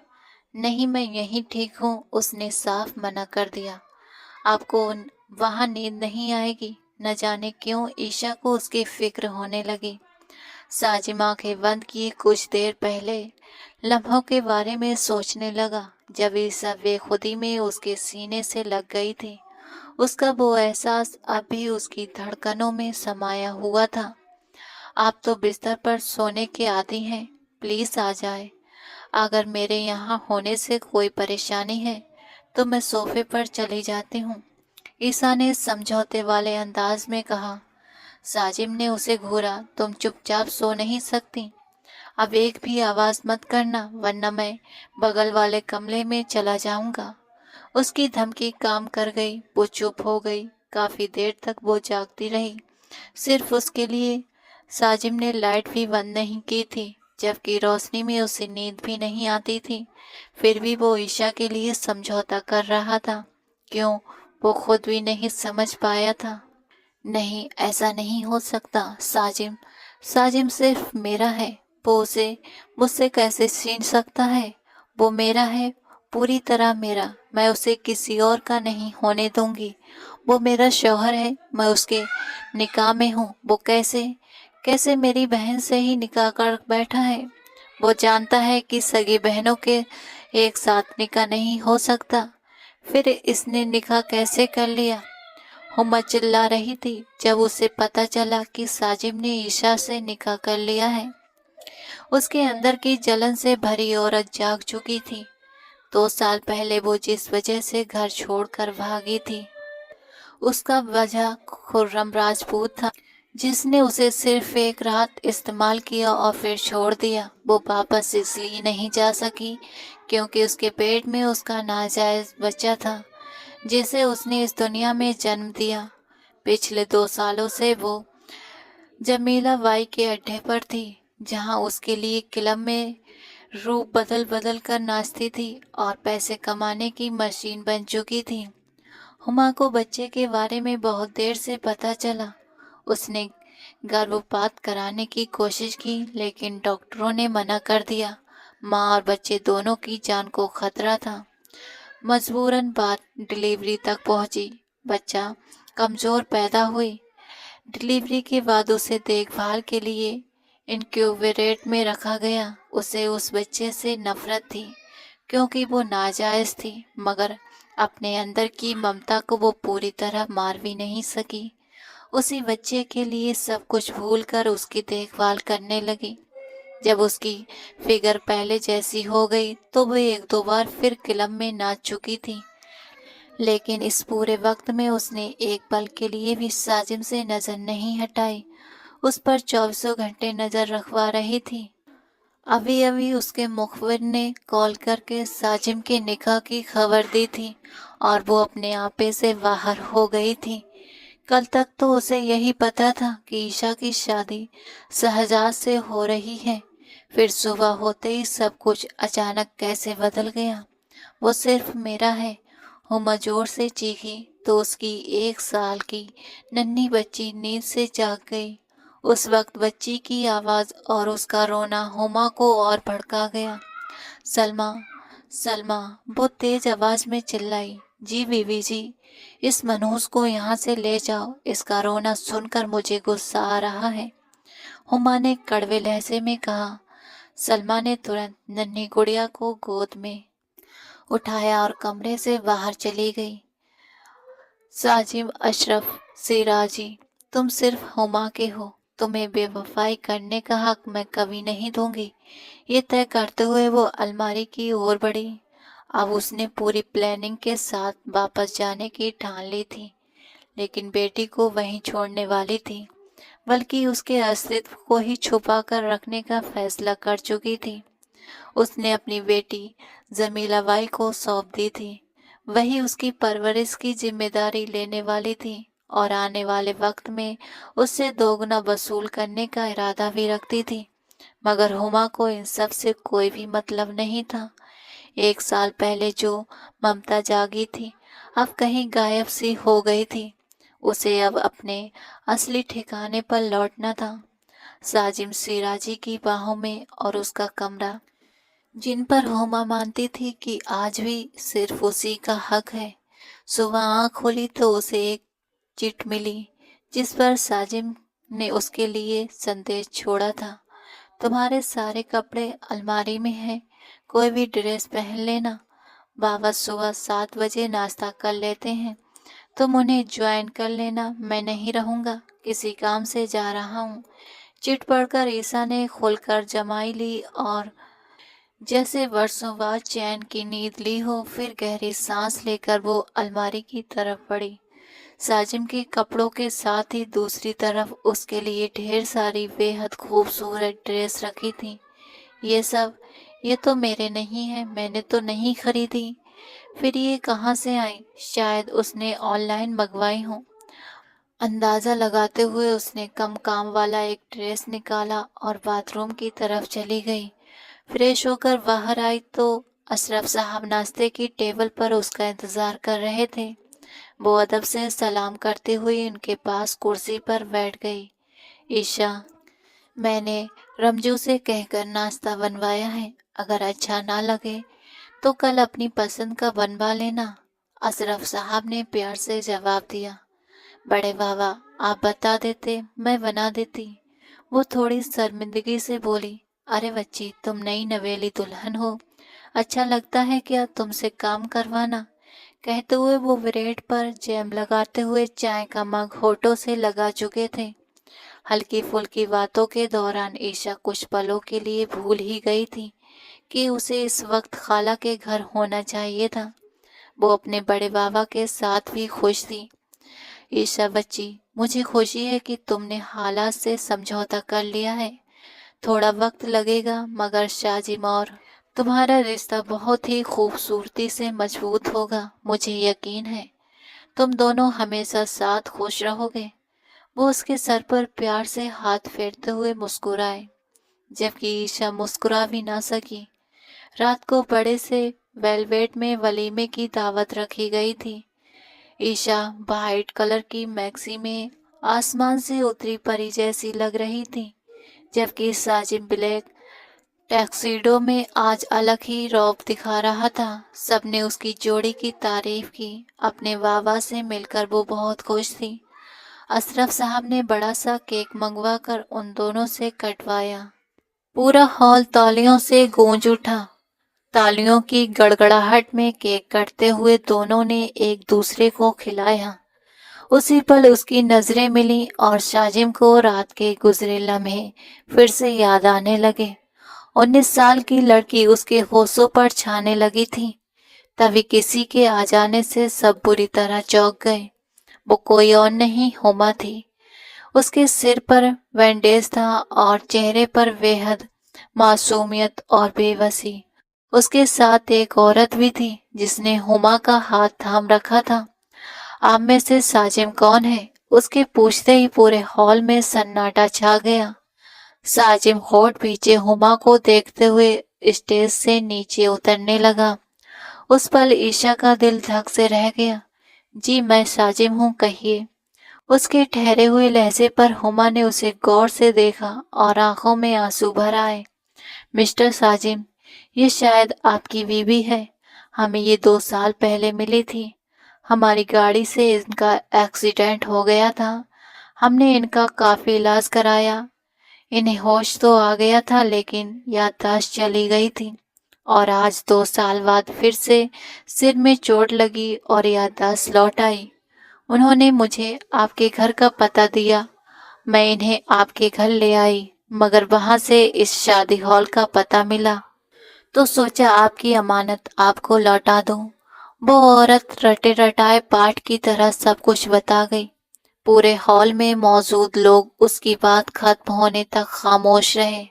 नहीं, मैं यहीं ठीक हूँ, उसने साफ मना कर दिया। आपको वहाँ नींद नहीं आएगी। न जाने क्यों ईशा को उसकी फिक्र होने लगी। साजिम आंखें बंद किए कुछ देर पहले लम्हों के बारे में सोचने लगा जब ईशा बेखुदी में उसके सीने से लग गई थी। उसका वो एहसास अब भी उसकी धड़कनों में समाया हुआ था। आप तो बिस्तर पर सोने के आदी हैं, प्लीज आ जाए। अगर मेरे यहाँ होने से कोई परेशानी है तो मैं सोफे पर चली जाती हूँ, ईशा ने समझौते वाले अंदाज में कहा। साजिम ने उसे घूरा। तुम चुपचाप सो नहीं सकती? अब एक भी आवाज मत करना, वरना मैं बगल वाले कमरे में चला जाऊंगा। उसकी धमकी काम कर गई। वो चुप हो गई। काफी देर तक वो जागती रही, सिर्फ उसके लिए। साजिम ने लाइट भी बंद नहीं की थी, जबकि रोशनी में उसे नींद भी नहीं आती थी। फिर भी वो ईशा के लिए समझौता कर रहा था। क्यों, वो खुद भी नहीं समझ पाया था। नहीं, ऐसा नहीं हो सकता। साजिम साजिम सिर्फ मेरा है। वो उसे मुझसे कैसे छीन सकता है? वो मेरा है, पूरी तरह मेरा। मैं उसे किसी और का नहीं होने दूंगी। वो मेरा शौहर है, मैं उसके निकाह में हूँ। वो कैसे कैसे मेरी बहन से ही निकाह कर बैठा है? वो जानता है कि सगी बहनों के एक साथ निकाह नहीं हो सकता। फिर इसने निकाह कैसे कर लिया? हुमा चिल्ला रही थी जब उसे पता चला कि साजिम ने ईशा से निकाह कर लिया है। उसके अंदर की जलन से भरी औरत जाग चुकी थी। 2 साल पहले वो जिस वजह से घर छोड़कर भागी थी, उसका वजह खुर्रम राजपूत था, जिसने उसे सिर्फ एक रात इस्तेमाल किया और फिर छोड़ दिया। वो वापस इसलिए नहीं जा सकी क्योंकि उसके पेट में उसका नाजायज बच्चा था, जिसे उसने इस दुनिया में जन्म दिया। पिछले 2 सालों से वो जमीला बाई के अड्डे पर थी, जहां उसके लिए क्लब में रूप बदल बदल कर नाचती थी और पैसे कमाने की मशीन बन चुकी थी। हुमा को बच्चे के बारे में बहुत देर से पता चला। उसने गर्भपात कराने की कोशिश की, लेकिन डॉक्टरों ने मना कर दिया। माँ और बच्चे दोनों की जान को खतरा था। मजबूरन बात डिलीवरी तक पहुंची। बच्चा कमजोर पैदा हुई। डिलीवरी के बाद उसे देखभाल के लिए इनक्यूबेटर में रखा गया। उसे उस बच्चे से नफरत थी क्योंकि वो नाजायज थी, मगर अपने अंदर की ममता को वो पूरी तरह मार भी नहीं सकी। उसी बच्चे के लिए सब कुछ भूलकर उसकी देखभाल करने लगी। जब उसकी फिगर पहले जैसी हो गई तो वो 1-2 बार फिर क्लब में नाच चुकी थी, लेकिन इस पूरे वक्त में उसने एक पल के लिए भी साजिम से नजर नहीं हटाई। उस पर 24 घंटे नजर रखवा रही थी। अभी अभी उसके मुखबिर ने कॉल करके साजिम के निकाह की खबर दी थी और वो अपने आपे से बाहर हो गई थी। कल तक तो उसे यही पता था कि ईशा की शादी शहजाद से हो रही है। फिर सुबह होते ही सब कुछ अचानक कैसे बदल गया। वो सिर्फ मेरा है। हुमा जोर से चीखी तो उसकी 1 साल की नन्ही बच्ची नींद से जाग गई। उस वक्त बच्ची की आवाज और उसका रोना हुमा को और भड़का गया। सलमा, सलमा, वो तेज आवाज में चिल्लाई। जी बीवी जी, इस मनहूस को यहाँ से ले जाओ। इसका रोना सुनकर मुझे गुस्सा आ रहा है, हुमा ने कड़वे लहजे में कहा। सलमा ने तुरंत नन्ही गुड़िया को गोद में उठाया और कमरे से बाहर चली गई। साजिम अशरफ सिराजी, तुम सिर्फ हुमा के हो। तुम्हें बेवफाई करने का हक मैं कभी नहीं दूंगी। ये तय करते हुए वो अलमारी की ओर बढ़ी। अब उसने पूरी प्लानिंग के साथ वापस जाने की ठान ली थी, लेकिन बेटी को वहीं छोड़ने वाली थी, बल्कि उसके अस्तित्व को ही छुपा कर रखने का फैसला कर चुकी थी। उसने अपनी बेटी जमीला बाई को सौंप दी थी। वही उसकी परवरिश की जिम्मेदारी लेने वाली थी और आने वाले वक्त में उससे दोगुना वसूल करने का इरादा भी रखती थी। मगर हुमा को इन सब से कोई भी मतलब नहीं था। 1 साल पहले जो ममता जागी थी, अब कहीं गायब सी हो गई थी। उसे अब अपने असली ठिकाने पर लौटना था। साजिम सिराजी की बाहों में और उसका कमरा, जिन पर हुमा मानती थी कि आज भी सिर्फ उसी का हक है। सुबह आँख खोली तो उसे एक चिट मिली, जिस पर साजिम ने उसके लिए संदेश छोड़ा था। तुम्हारे सारे कपड़े अलमारी में हैं, कोई भी ड्रेस पहन लेना। बाबा सुबह 7 बजे नाश्ता कर लेते हैं, तुम उन्हें ज्वाइन कर लेना। मैं नहीं रहूँगा, किसी काम से जा रहा हूँ। चिट पढ़कर ईसा ने खोलकर जमाई ली और जैसे वर्षों बाद चैन की नींद ली हो, फिर गहरी सांस लेकर वो अलमारी की तरफ बढ़ी। साजिम के कपड़ों के साथ ही दूसरी तरफ उसके लिए ढेर सारी बेहद खूबसूरत ड्रेस रखी थी। ये तो मेरे नहीं है, मैंने तो नहीं खरीदी। फिर ये कहाँ से आई? शायद उसने ऑनलाइन मंगवाई हो। اندازہ لگاتے ہوئے اس نے کم کام والا ایک ڈریس نکالا اور باتھ روم کی طرف چلی گئی۔ فریش ہو کر باہر آئی تو اشرف صاحب ناشتے کی ٹیبل پر اس کا انتظار کر رہے تھے۔ وہ ادب سے سلام کرتے ہوئے ان کے پاس کرسی پر بیٹھ گئی۔ عیشا، میں نے رمجو سے کہہ کر ناشتہ بنوایا ہے، اگر اچھا نہ لگے تو کل اپنی پسند کا بنوا لینا، اشرف صاحب نے پیار سے جواب دیا۔ بڑے بابا، آپ بتا دیتے میں بنا دیتی، وہ تھوڑی شرمندگی سے بولی۔ ارے بچی، تم نئی نویلی دلہن ہو، اچھا لگتا ہے کیا تم سے کام کروانا؟ کہتے ہوئے وہ بریڈ پر جیم لگاتے ہوئے چائے کا مگ ہونٹوں سے لگا چکے تھے۔ ہلکی پھلکی باتوں کے دوران عیشا کچھ پلوں کے لیے بھول ہی گئی تھی کہ اسے اس وقت خالہ کے گھر ہونا چاہیے تھا۔ وہ اپنے بڑے بابا کے ساتھ بھی خوش تھی۔ عیشا بچی، مجھے خوشی ہے کہ تم نے حالات سے سمجھوتا کر لیا ہے۔ تھوڑا وقت لگے گا مگر شاجم اور تمہارا رشتہ بہت ہی خوبصورتی سے مضبوط ہوگا، مجھے یقین ہے۔ تم دونوں ہمیشہ ساتھ خوش رہو گے۔ وہ اس کے سر پر پیار سے ہاتھ پھیرتے ہوئے مسکرائے، جبکہ عیشا مسکرا بھی نہ سکی۔ رات کو بڑے سے ویلویٹ میں ولیمے کی دعوت رکھی گئی تھی۔ عیشا وائٹ کلر کی میکسی میں آسمان سے اتری پری جیسی لگ رہی تھی، جبکہ ساجد بلیک ٹیکسیڈو میں آج الگ ہی رعب دکھا رہا تھا۔ سب نے اس کی جوڑی کی تعریف کی۔ اپنے بابا سے مل کر وہ بہت خوش تھی۔ اشرف صاحب نے بڑا سا کیک منگوا کر ان دونوں سے کٹوایا۔ پورا ہال تالیوں سے گونج اٹھا۔ تالیوں کی گڑگڑاہٹ میں کیک کٹتے ہوئے دونوں نے ایک دوسرے کو کھلایا۔ اسی پل اس کی نظریں ملیں اور شاجم کو رات کے گزرے لمحے پھر سے یاد آنے لگے۔ 19 سال کی لڑکی اس کے ہوشوں پر چھانے لگی تھی۔ تبھی کسی کے آ جانے سے سب بری طرح چونک گئے۔ وہ کوئی اور نہیں، ہما تھی۔ اس کے سر پر بینڈیج تھا اور چہرے پر بے حد معصومیت اور بے بسی۔ اس کے ساتھ ایک عورت بھی تھی جس نے ہما کا ہاتھ تھام رکھا تھا۔ آپ میں سے ساجم کون ہے؟ اس کے پوچھتے ہی پورے ہال میں سناٹا چھا گیا۔ ساجم ہونٹ پیچھے ہما کو دیکھتے ہوئے اسٹیج سے نیچے اترنے لگا۔ اس پل عیشا کا دل دھک سے رہ گیا۔ جی میں ساجم ہوں، کہیے۔ اس کے ٹھہرے ہوئے لہجے پر ہما نے اسے غور سے دیکھا اور آنکھوں میں آنسو بھر آئے۔ مسٹر ساجم، یہ شاید آپ کی بیوی ہے، ہمیں یہ 2 سال پہلے ملی تھی۔ ہماری گاڑی سے ان کا ایکسیڈنٹ ہو گیا تھا، ہم نے ان کا کافی علاج کرایا۔ انہیں ہوش تو آ گیا تھا لیکن یادداشت چلی گئی تھی، اور آج 2 سال بعد پھر سے سر میں چوٹ لگی اور یادداشت لوٹ آئی۔ انہوں نے مجھے آپ کے گھر کا پتہ دیا، میں انہیں آپ کے گھر لے آئی، مگر وہاں سے اس شادی ہال کا پتہ ملا تو سوچا آپ کی امانت آپ کو لوٹا دوں۔ وہ عورت رٹے رٹائے پاٹ کی طرح سب کچھ بتا گئی۔ پورے ہال میں موجود لوگ اس کی بات ختم ہونے تک خاموش رہے۔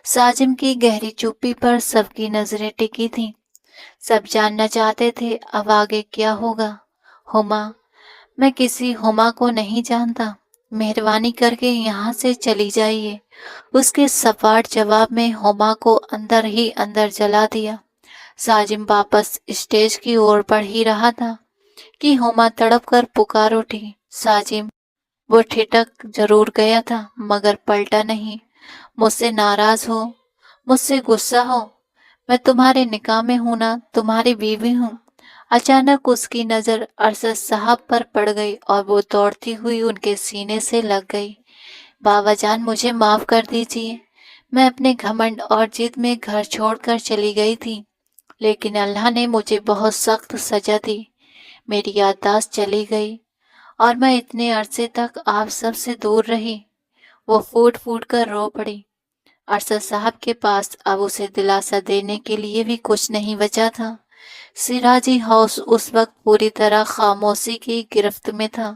ساجم کی گہری چپی پر سب کی نظریں ٹکی تھیں۔ سب جاننا چاہتے تھے اب آگے کیا ہوگا۔ ہما، میں کسی ہما کو نہیں جانتا، مہربانی کر کے یہاں سے چلی جائیے۔ اس کے سپاٹ جواب میں ہما کو اندر ہی اندر جلا دیا۔ ساجم واپس اسٹیج کی اور بڑھ ہی رہا تھا کہ ہما تڑپ کر پکار اٹھی، ساجم! وہ ٹھٹک ضرور گیا تھا مگر پلٹا نہیں۔ مجھ سے ناراض ہو، مجھ سے غصہ ہو، میں تمہارے نکاح میں ہوں نا، تمہاری بیوی ہوں۔ اچانک اس کی نظر ارشد صاحب پر پڑ گئی اور وہ دوڑتی ہوئی ان کے سینے سے لگ گئی۔ بابا جان، مجھے معاف کر دیجیے، میں اپنے گھمنڈ اور ضد میں گھر چھوڑ کر چلی گئی تھی، لیکن اللہ نے مجھے بہت سخت سزا دی، میری یادداشت چلی گئی اور میں اتنے عرصے تک آپ سب سے دور رہی۔ وہ پھوٹ پھوٹ کر رو پڑی۔ ارشد صاحب کے پاس اب اسے دلاسا دینے کے لیے بھی کچھ نہیں بچا تھا۔ سراجی ہاؤس اس وقت پوری طرح خاموشی کی گرفت میں تھا۔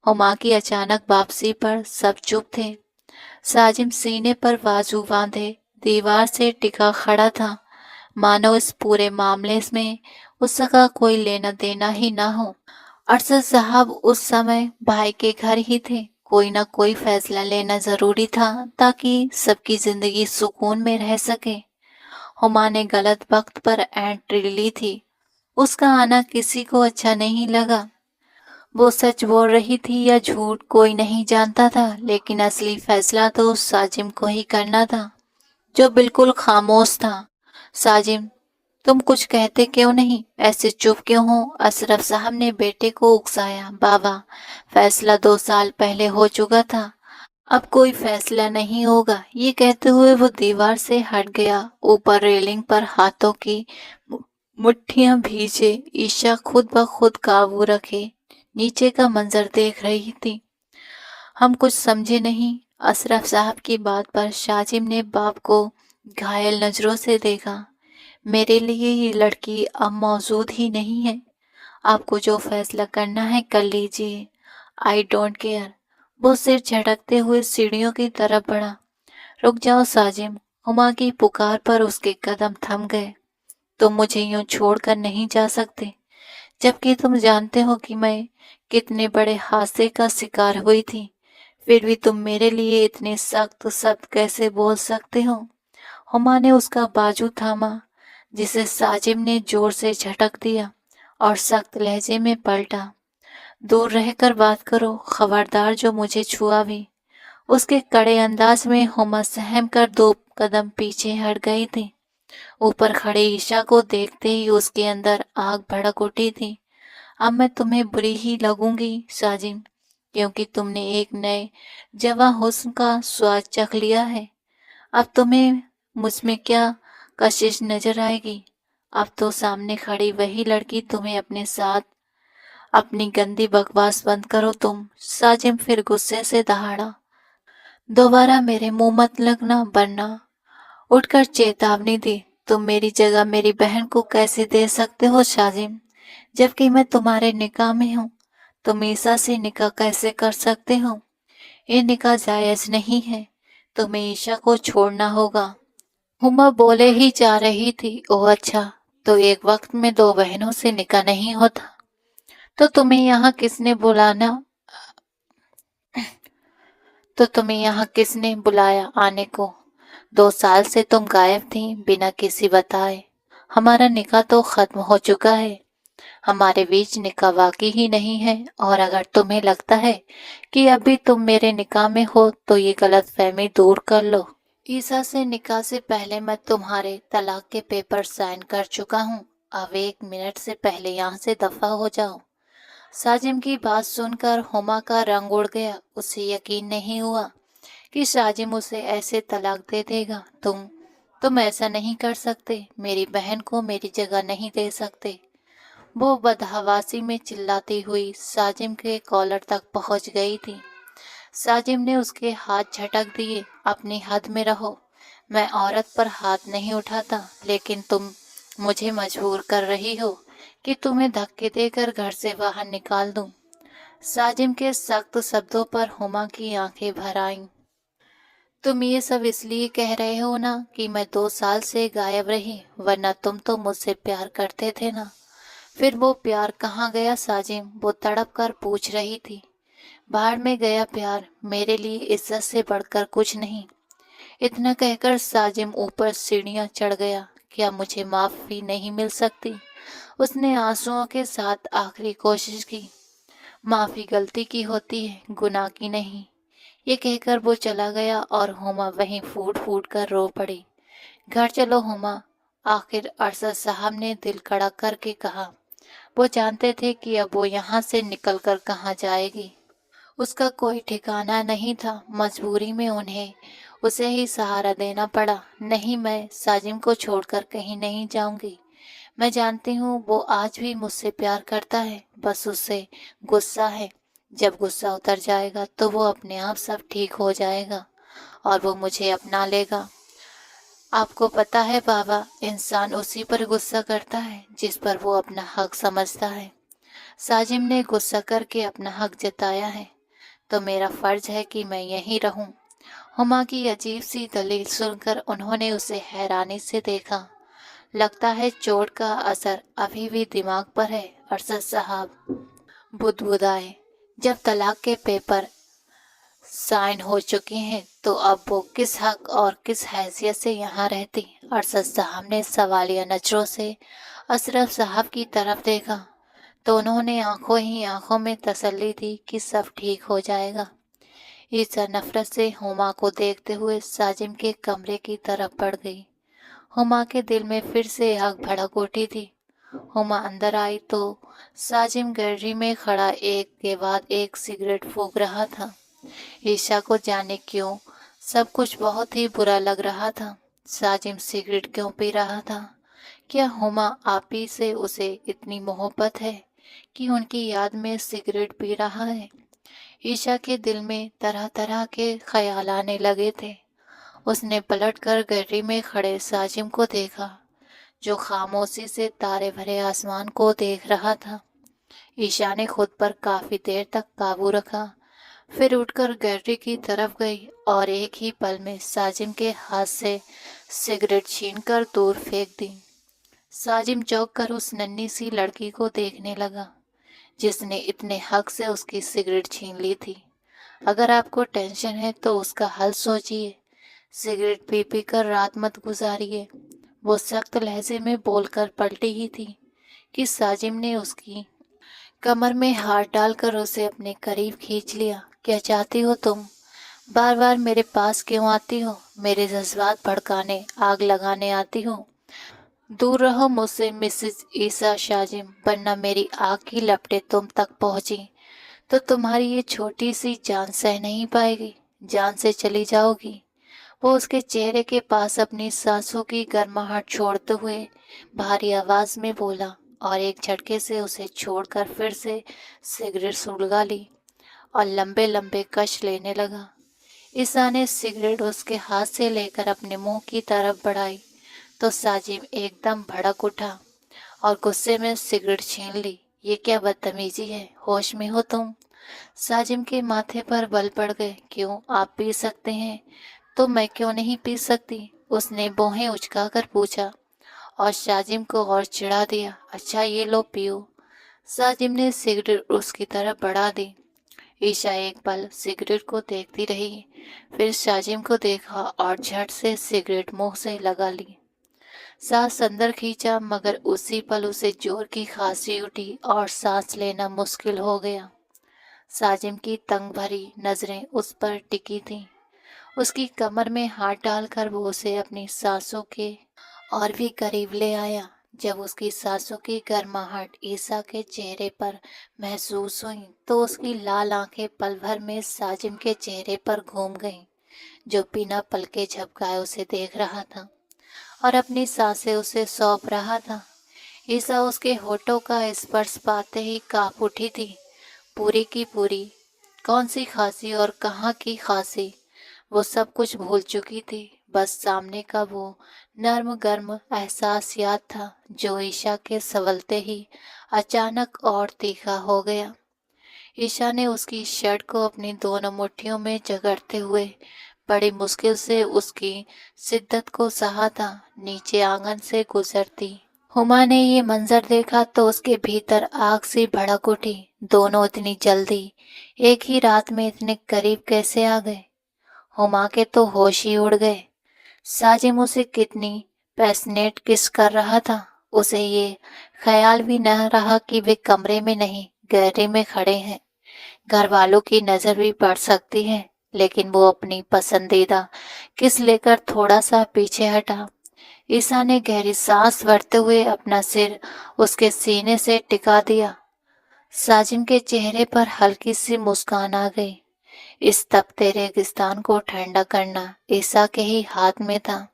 ہما کی اچانک واپسی پر سب چپ تھے۔ ساجم سینے پر بازو باندھے دیوار سے ٹکا کھڑا تھا، مانو اس پورے معاملے میں اس کا کوئی لینا دینا ہی نہ ہو۔ अरशद साहब उस समय भाई के घर ही थे। कोई ना कोई फैसला लेना जरूरी था ताकि सबकी जिंदगी सुकून में रह सके। हुमा ने गलत वक्त पर एंट्री ली थी। उसका आना किसी को अच्छा नहीं लगा। वो सच बोल रही थी या झूठ कोई नहीं जानता था, लेकिन असली फैसला तो साजिम को ही करना था, जो बिल्कुल खामोश था। साजिम, तुम कुछ कहते क्यों नहीं? ऐसे चुप क्यों हो? अशरफ साहब ने बेटे को उकसाया। बाबा, फैसला 2 साल पहले हो चुका था, अब कोई फैसला नहीं होगा। ये कहते हुए वो दीवार से हट गया। ऊपर रेलिंग पर हाथों की मुट्ठियां भीजे, ईशा खुद ब खुद काबू रखे नीचे का मंजर देख रही थी। हम कुछ समझे नहीं। अशरफ साहब की बात पर शाजिम ने बाप को घायल नजरों से देखा। मेरे लिए ये लड़की अब मौजूद ही नहीं है। आपको जो फैसला करना है कर लीजिए। I don't care. वो सिर झटकते हुए सीढ़ियों की तरफ बढ़ा। रुक जाओ साजिम। हुमा की पुकार पर उसके कदम थम गए। तुम मुझे यूं छोड़कर नहीं जा सकते, जबकि तुम जानते हो कि मैं कितने बड़े हादसे का शिकार हुई थी। फिर भी तुम मेरे लिए इतने सख्त शब्द कैसे बोल सकते हो? हुमा ने उसका बाजू थामा, जिसे साजिम ने जोर से झटक दिया और सख्त लहजे में पलटा। दूर रहकर बात करो, खबरदार जो मुझे छुआ भी। उसके कड़े अंदाज में हुमा सहम कर 2 कदम पीछे हट गई थी। ऊपर खड़े ईशा को देखते ही उसके अंदर आग भड़क उठी थी। अब मैं तुम्हें बुरी ही लगूंगी साजिम, क्योंकि तुमने एक नए जवां हुस्न का स्वाद चख लिया है। अब तुम्हें मुझमें क्या कशिश नजर आएगी? अब तो सामने खड़ी वही लड़की तुम्हें अपने साथ। अपनी गंदी बकवास बंद करो तुम। साजिम फिर गुस्से से दहाड़ा। दोबारा मेरे मुंह मत लगना वरना। उठकर चेतावनी दी। तुम मेरी जगह मेरी बहन को कैसे दे सकते हो साजिम, जबकि मैं तुम्हारे निकाह में हूँ? तुम ईसा से निकाह कैसे कर सकते हो? ये निकाह जायज नहीं है। तुम्हें ईशा को छोड़ना होगा। हुमा बोले ही जा रही थी। ओह अच्छा, तो एक वक्त में 2 बहनों से निकाह नहीं होता? तो तुम्हें यहाँ किसने बुलाना तो तुम्हें यहाँ किसने बुलाया आने को? 2 साल से तुम गायब थी बिना किसी बताए। हमारा निकाह तो खत्म हो चुका है। हमारे बीच निकाह वाकई ही नहीं है। और अगर तुम्हें लगता है कि अभी तुम मेरे निकाह में हो तो ये गलतफहमी दूर कर लो। ईसा से निकाह से पहले मैं तुम्हारे तलाक के पेपर साइन कर चुका हूँ। अब 1 मिनट से पहले यहाँ से दफा हो जाओ। साजिम की बात सुनकर हुमा का रंग उड़ गया। उसे यकीन नहीं हुआ कि साजिम उसे ऐसे तलाक दे देगा। तुम ऐसा नहीं कर सकते। मेरी बहन को मेरी जगह नहीं दे सकते। वो बदहवासी में चिल्लाती हुई साजिम के कॉलर तक पहुंच गई थी। साजिम ने उसके हाथ झटक दिए। अपनी हद में रहो। मैं औरत पर हाथ नहीं उठाता, लेकिन तुम मुझे मजबूर कर रही हो कि तुम्हें धक्के देकर घर से बाहर निकाल दूं। साजिम के सख्त शब्दों पर हुमा की आंखें भर आईं। तुम ये सब इसलिए कह रहे हो ना कि मैं 2 साल से गायब रही, वरना तुम तो मुझसे प्यार करते थे ना? फिर वो प्यार कहाँ गया साजिम? वो तड़प कर पूछ रही थी। बाहर में गया प्यार, मेरे लिए इज्जत से बढ़कर कुछ नहीं। इतना कहकर साजिम ऊपर सीढ़ियां चढ़ गया। क्या मुझे माफी नहीं मिल सकती? उसने आंसुओं के साथ आखिरी कोशिश की। माफी गलती की होती है, गुनाह की नहीं। ये कहकर वो चला गया और हुमा वहीं फूट फूट कर रो पड़ी। घर चलो हुमा, आखिर अरशद साहब ने दिल कड़ा करके कहा। वो जानते थे कि अब वो यहाँ से निकलकर कहाँ जाएगी। उसका कोई ठिकाना नहीं था। मजबूरी में उन्हें उसे ही सहारा देना पड़ा। नहीं, मैं साजिम को छोड़कर कहीं नहीं जाऊंगी। मैं जानती हूँ वो आज भी मुझसे प्यार करता है, बस उससे गुस्सा है। जब गुस्सा उतर जाएगा तो वो अपने आप सब ठीक हो जाएगा और वो मुझे अपना लेगा। आपको पता है बाबा, इंसान उसी पर गुस्सा करता है जिस पर वो अपना हक समझता है। साजिम ने गुस्सा करके अपना हक जताया है, तो मेरा फर्ज है कि मैं यहीं रहूं। हुमा की अजीब सी दलील सुनकर उन्होंने उसे हैरानी से देखा। लगता है चोट का असर अभी भी दिमाग पर है अरशद साहब। बुदबुदाए। जब तलाक के पेपर साइन हो चुके हैं तो अब वो किस हक और किस हैसियत से यहाँ रहती। अरशद साहब ने सवालिया नजरों से अशरफ साहब की तरफ देखा तो उन्होंने आंखों ही आंखों में तसल्ली दी कि सब ठीक हो जाएगा। ईसा नफरत से हुमा को देखते हुए साजिम के कमरे की तरफ बढ़ गई। हुमा के दिल में फिर से आग भड़क उठी थी। हुमा अंदर आई तो साजिम गैलरी में खड़ा एक के बाद एक सिगरेट फूंक रहा था। ईशा को जाने क्यों सब कुछ बहुत ही बुरा लग रहा था। साजिम सिगरेट क्यों पी रहा था? क्या हुमा आपी से उसे इतनी मोहब्बत है कि उनकी याद में सिगरेट पी रहा है? ईशा के दिल में तरह तरह के ख्याल आने लगे थे। उसने पलटकर गैलरी में खड़े साजिम को देखा जो खामोशी से तारे भरे आसमान को देख रहा था। ईशा ने खुद पर काफी देर तक काबू रखा, फिर उठकर गैलरी की तरफ गई और एक ही पल में साजिम के हाथ से सिगरेट छीनकर दूर फेंक दी। साजिम चौंक कर उस नन्ही सी लड़की को देखने लगा जिसने इतने हक से उसकी सिगरेट छीन ली थी। अगर आपको टेंशन है तो उसका हल सोचिए, सिगरेट पी पी कर रात मत गुजारिए। वो सख्त लहजे में बोलकर पलटी ही थी कि साजिम ने उसकी कमर में हाथ डालकर उसे अपने करीब खींच लिया। क्या चाहती हो तुम? बार बार मेरे पास क्यों आती हो? मेरे जज्बात भड़काने, आग लगाने आती हो? दूर रहो मुझसे मिसेस ईसा शाजिम, वरना मेरी आग की लपटें तुम तक पहुंची तो तुम्हारी ये छोटी सी जान सह नहीं पाएगी, जान से चली जाओगी। वो उसके चेहरे के पास अपनी सांसों की गर्माहट छोड़ते हुए भारी आवाज में बोला और एक झटके से उसे छोड़कर फिर से सिगरेट सुलगा ली और लंबे लंबे कश लेने लगा। ईसा ने सिगरेट उसके हाथ से लेकर अपने मुंह की तरफ बढ़ाई तो साजिम एकदम भड़क उठा और गुस्से में सिगरेट छीन ली। ये क्या बदतमीजी है? होश में हो तुम? साजिम के माथे पर बल पड़ गए। क्यों, आप पी सकते हैं तो मैं क्यों नहीं पी सकती? उसने भौहें उचकाकर पूछा और साजिम को और चिढ़ा दिया। अच्छा ये लो पियो। साजिम ने सिगरेट उसकी तरफ बढ़ा दी। ईशा एक पल सिगरेट को देखती रही, फिर साजिम को देखा और झट से सिगरेट मुंह से लगा ली। सांस अंदर खींचा मगर उसी पल उसे जोर की खांसी उठी और सांस लेना मुश्किल हो गया। साजिम की तंग भरी नजरें उस पर टिकी थीं। उसकी कमर में हाथ डालकर वो उसे अपनी सांसों के और भी करीब ले आया। जब उसकी सांसों की गर्माहट ईसा के चेहरे पर महसूस हुई तो उसकी लाल आंखें पल भर में साजिम के चेहरे पर घूम गईं, जो बिना पलके झपकाए उसे देख रहा था और अपनी सांसें उसे सौंप रहा था। ईसा उसके होठों का स्पर्श पाते ही कांप उठी थी, पूरी की पूरी। कौन सी खांसी और कहाँ की खांसी, वो सब कुछ भूल चुकी थी। बस सामने का वो नर्म गर्म एहसास याद था जो ईशा के संभलते ही अचानक और तीखा हो गया। ईशा ने उसकी शर्ट को अपनी दोनों मुट्ठियों में जकड़ते हुए बड़ी मुश्किल से उसकी शिद्दत को सहा था। नीचे आंगन से गुजरती हुमा ने ये मंजर देखा तो उसके भीतर आग सी भड़क उठी। दोनों इतनी जल्दी एक ही रात में इतने करीब कैसे आ गए? हुमा के तो होश ही उड़ गए। साजिम उसे कितनी पैशनेट किस कर रहा था। उसे ये ख्याल भी न रहा कि वे कमरे में नहीं गैलरी में खड़े हैं। घर वालों की नजर भी पड़ सकती है, लेकिन वो अपनी पसंदीदा किस लेकर थोड़ा सा पीछे हटा। ईसा ने गहरी सांस भरते हुए अपना सिर उसके सीने से टिका दिया। साजिम के चेहरे पर हल्की सी मुस्कान आ गई। इस तपते रेगिस्तान को ठंडा करना ईसा के ही हाथ में था।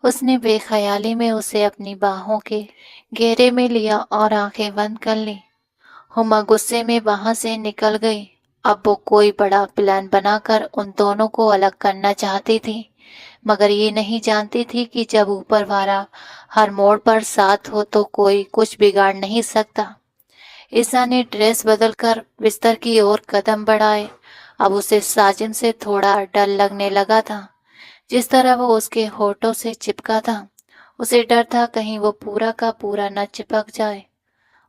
उसने बेख्याली में उसे अपनी बाहों के घेरे में लिया और आंखें बंद कर ली। हुमा गुस्से में वहां से निकल गई। अब वो कोई बड़ा प्लान बनाकर उन दोनों को अलग करना चाहती थी, मगर ये नहीं जानती थी कि जब ऊपर वाला हर मोड़ पर साथ हो तो कोई कुछ बिगाड़ नहीं सकता। ईसा ने ड्रेस बदलकर बिस्तर की ओर कदम बढ़ाए। अब उसे साजिम से थोड़ा डर लगने लगा था। जिस तरह वो उसके होठों से चिपका था, उसे डर था कहीं वो पूरा का पूरा न चिपक जाए।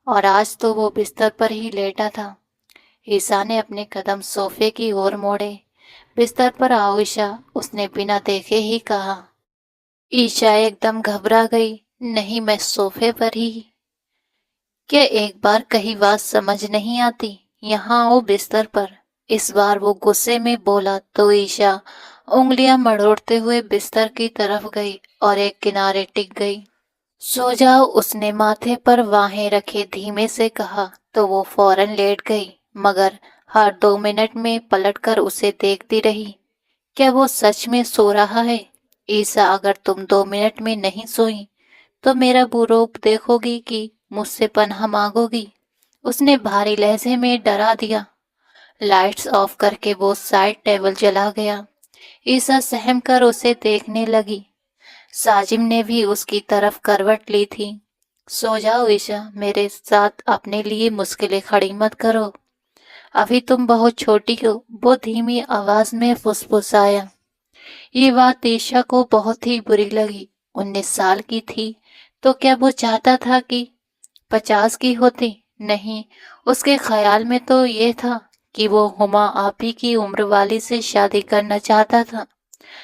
और आज तो वो बिस्तर पर ही लेटा था, ईशा ने अपने कदम सोफे की ओर मोड़े। बिस्तर पर आओ ईशा, उसने बिना देखे ही कहा। ईशा एकदम घबरा गई। नहीं, मैं सोफे पर ही। क्या एक बार कही बात समझ नहीं आती? यहाँ आओ बिस्तर पर। इस बार वो गुस्से में बोला तो ईशा उंगलियां मरोड़ते हुए बिस्तर की तरफ गई और एक किनारे टिक गई। सो जाओ, उसने माथे पर बाहें रखे धीमे से कहा तो वो फौरन लेट गई, मगर हर 2 मिनट में पलटकर उसे देखती रही। क्या वो सच में सो रहा है? ईसा, अगर तुम 2 मिनट में नहीं सोई तो मेरा बुरूप देखोगी कि मुझसे पनाह मांगोगी? उसने भारी लहजे में डरा दिया। लाइट्स ऑफ करके वो साइड टेबल चला गया। ईसा सहम कर उसे देखने लगी। साजिम ने भी उसकी तरफ करवट ली थी। सो जाओ ईशा, मेरे साथ अपने लिए मुश्किलें खड़ी मत करो। अभी तुम बहुत छोटी हो, वो धीमी आवाज में फुसफुसाया। ये बात ईशा को बहुत ही बुरी लगी। 19 साल की थी तो क्या वो चाहता था कि 50 की होती? नहीं, उसके ख्याल में तो ये था कि वो हुमा आपी की उम्र वाली से शादी करना चाहता था।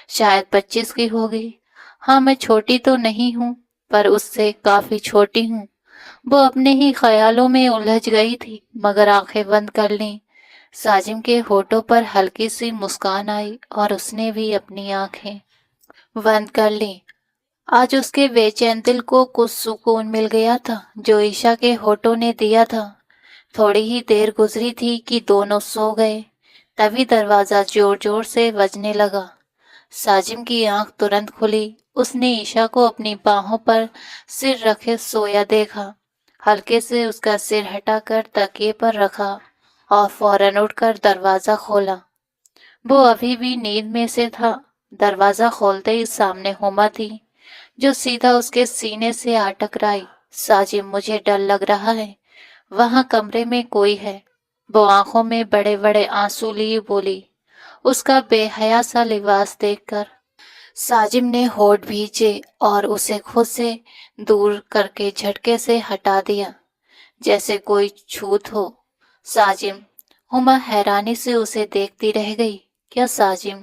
शायद 25 की होगी। हाँ, मैं छोटी तो नहीं हूँ, पर उससे काफी छोटी हूँ। वो अपने ही ख्यालों में उलझ गई थी, मगर आंखें बंद कर लीं। साजिम के होठों पर हल्की सी मुस्कान आई और उसने भी अपनी आंखें बंद कर ली। आज उसके बेचैन दिल को कुछ सुकून मिल गया था जो ईशा के होठों ने दिया था। थोड़ी ही देर गुजरी थी कि दोनों सो गए। तभी दरवाजा जोर जोर से बजने लगा। साजिम की आंख तुरंत खुली। उसने ईशा को अपनी बाहों पर सिर रखे सोया देखा। हल्के से उसका सिर हटाकर तकिए पर रखा और फौरन उठकर दरवाजा खोला। वो अभी भी नींद में से था। दरवाजा खोलते ही सामने हुमा थी, जो सीधा उसके सीने से आ टकराई। साजिम, मुझे डर लग रहा है, वहां कमरे में कोई है। वो आंखों में बड़े बड़े आंसू लिए बोली। उसका बेहया सा लिबास देखकर साजिम ने होठ भींचे और उसे खुद से दूर करके झटके से हटा दिया, जैसे कोई छूत हो। साजिम। हुमा हैरानी से उसे देखती रह गई। क्या साजिम?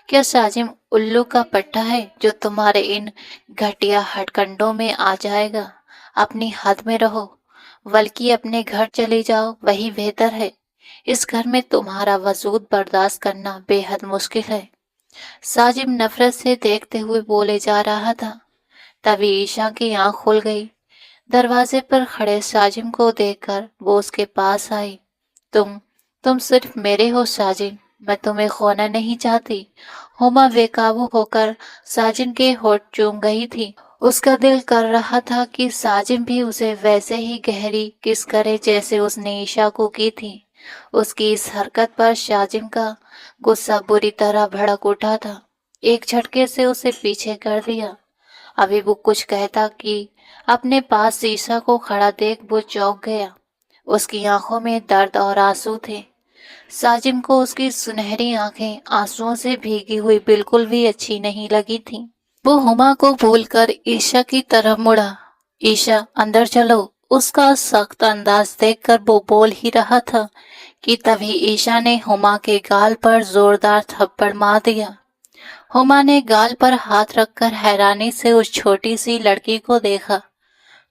क्या साजिम उल्लू का पट्टा है जो तुम्हारे इन घटिया हथकंडों में आ जाएगा? अपनी हद में रहो, बल्कि अपने घर चले जाओ, वही बेहतर है। इस घर में तुम्हारा वजूद बर्दाश्त करना बेहद मुश्किल है। साजिम नफरत से देखते हुए बोले जा रहा था। तभी ईशा की आंख खुल गई। दरवाजे पर खड़े साजिम को देखकर वो उसके पास आई। तुम सिर्फ मेरे हो साजिम, मैं तुम्हें खोना नहीं चाहती। हुमा बेकाबू होकर साजिम के होठ चूम गई थी। उसका दिल कर रहा था कि साजिम भी उसे वैसे ही गहरी किस करे जैसे उसने ईशा को की थी। उसकी इस हरकत पर साजिम का गुस्सा बुरी तरह भड़क उठा था। एक झटके से उसे पीछे कर दिया। अभी वो कुछ कहता कि अपने पास ईशा को खड़ा देख वो चौंक गया। उसकी आंखों में दर्द और आंसू थे। साजिम को उसकी सुनहरी आंखें आंसुओं से भीगी हुई बिल्कुल भी अच्छी नहीं लगी थीं। वो हुमा को भूलकर ईशा की तरफ मुड़ा। ईशा, अंदर चलो। उसका सख्त अंदाज देखकर वो बोल ही रहा था कि तभी ईशा ने हुमा के गाल पर जोरदार थप्पड़ मार दिया। हुमा ने गाल पर हाथ रखकर हैरानी से उस छोटी सी लड़की को देखा।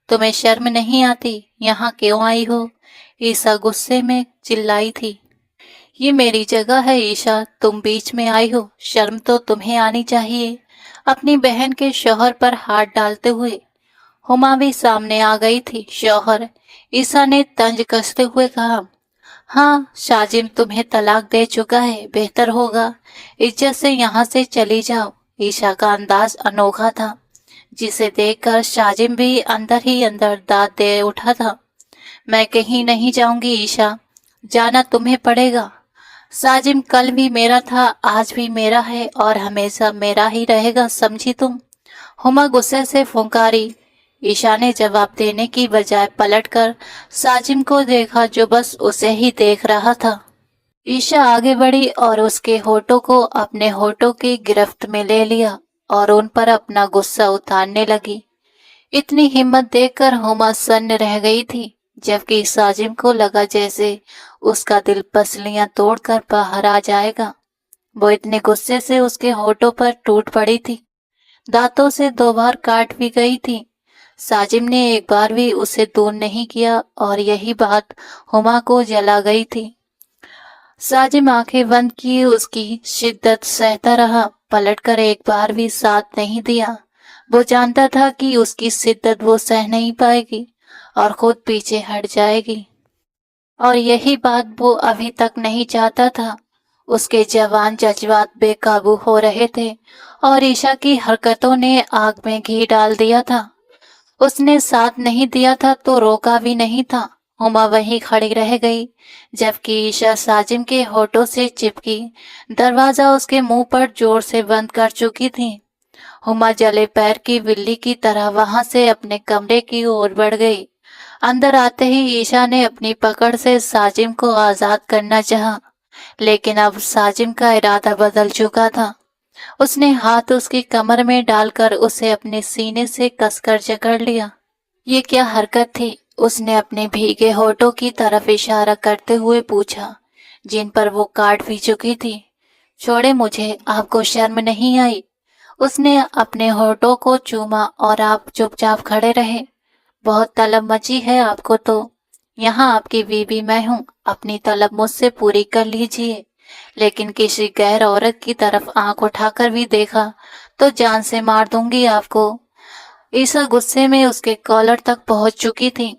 तुम्हें शर्म नहीं आती? यहाँ क्यों आई हो? ईशा गुस्से में चिल्लाई थी। ये मेरी जगह है ईशा, तुम बीच में आई हो, शर्म तो तुम्हें आनी चाहिए। अपनी बहन के शौहर पर हाथ डालते हुए हुमा भी सामने आ गई थी। शौहर? ईशा ने तंज कसते हुए कहा। हाँ, साजिम तुम्हें तलाक दे चुका है, बेहतर होगा इज्जत से यहाँ से चली जाओ। ईशा का अंदाज अनोखा था, जिसे देखकर साजिम भी अंदर ही अंदर दाद दे उठा था। मैं कहीं नहीं जाऊंगी ईशा, जाना तुम्हें पड़ेगा। साजिम कल भी मेरा था, आज भी मेरा है और हमेशा मेरा ही रहेगा, समझी तुम? हुमा गुस्से से फुंकारी। ईशा ने जवाब देने की बजाय पलटकर साजिम को देखा, जो बस उसे ही देख रहा था। ईशा आगे बढ़ी और उसके होठों को अपने होठों की गिरफ्त में ले लिया और उन पर अपना गुस्सा उतारने लगी। इतनी हिम्मत देखकर हुमा सन्न रह गई थी। जबकि साजिम को लगा जैसे उसका दिल पसलियां तोड़कर बाहर आ जाएगा। वो इतने गुस्से से उसके होठों पर टूट पड़ी थी, दांतों से 2 बार काट भी गई थी। साजिम ने एक बार भी उसे दूर नहीं किया और यही बात हुमा को जला गई थी। साजिम आंखें बंद किए उसकी शिद्दत सहता रहा, पलटकर एक बार भी साथ नहीं दिया। वो जानता था कि उसकी शिद्दत वो सह नहीं पाएगी और खुद पीछे हट जाएगी, और यही बात वो अभी तक नहीं चाहता था। उसके जवान जज्बात बेकाबू हो रहे थे और ईशा की हरकतों ने आग में घी डाल दिया था। उसने साथ नहीं दिया था तो रोका भी नहीं था। हुमा वहीं खड़ी रह गई, जबकि ईशा साजिम के होठों से चिपकी दरवाजा उसके मुंह पर जोर से बंद कर चुकी थी। हुमा जले पैर की बिल्ली की तरह वहां से अपने कमरे की ओर बढ़ गई। अंदर आते ही ईशा ने अपनी पकड़ से साजिम को आजाद करना चाहा, लेकिन अब साजिम का इरादा बदल चुका था। उसने हाथ उसकी कमर में डालकर उसे अपने सीने से कसकर जकड़ लिया। ये क्या हरकत थी? उसने अपने भीगे होठों की तरफ इशारा करते हुए पूछा, जिन पर वो काट भी चुकी थी। छोड़े मुझे, आपको शर्म नहीं आई? उसने अपने होठों को चूमा और आप चुपचाप खड़े रहे। बहुत तलब मची है आपको तो। यहाँ आपकी बीवी मैं हूँ, अपनी तलब मुझसे पूरी कर लीजिए। लेकिन किसी गैर औरत की तरफ आंख उठाकर भी देखा तो जान से मार दूंगी आपको। ईसा गुस्से में उसके कॉलर तक पहुंच चुकी थी।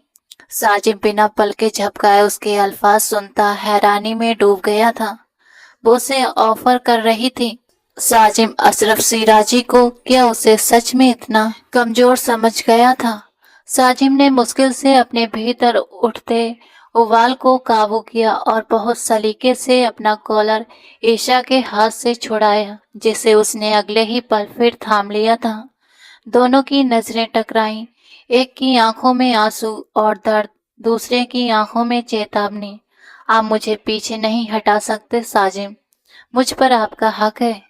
साजिम बिना पलके झपकाए उसके अल्फाज सुनता हैरानी में डूब गया था। वो उसे ऑफर कर रही थी। साजिम अशरफ सिराजी को क्या उसे सच में इतना कमजोर समझ गया था? साजिम ने मुश्किल से अपने भीतर उठते उबाल को काबू किया और बहुत सलीके से अपना कॉलर ईशा के हाथ से छुड़ाया, जिसे उसने अगले ही पल फिर थाम लिया था। दोनों की नजरें टकराईं, एक की आंखों में आंसू और दर्द, दूसरे की आंखों में चेतावनी। आप मुझे पीछे नहीं हटा सकते साजिम, मुझ पर आपका हक है।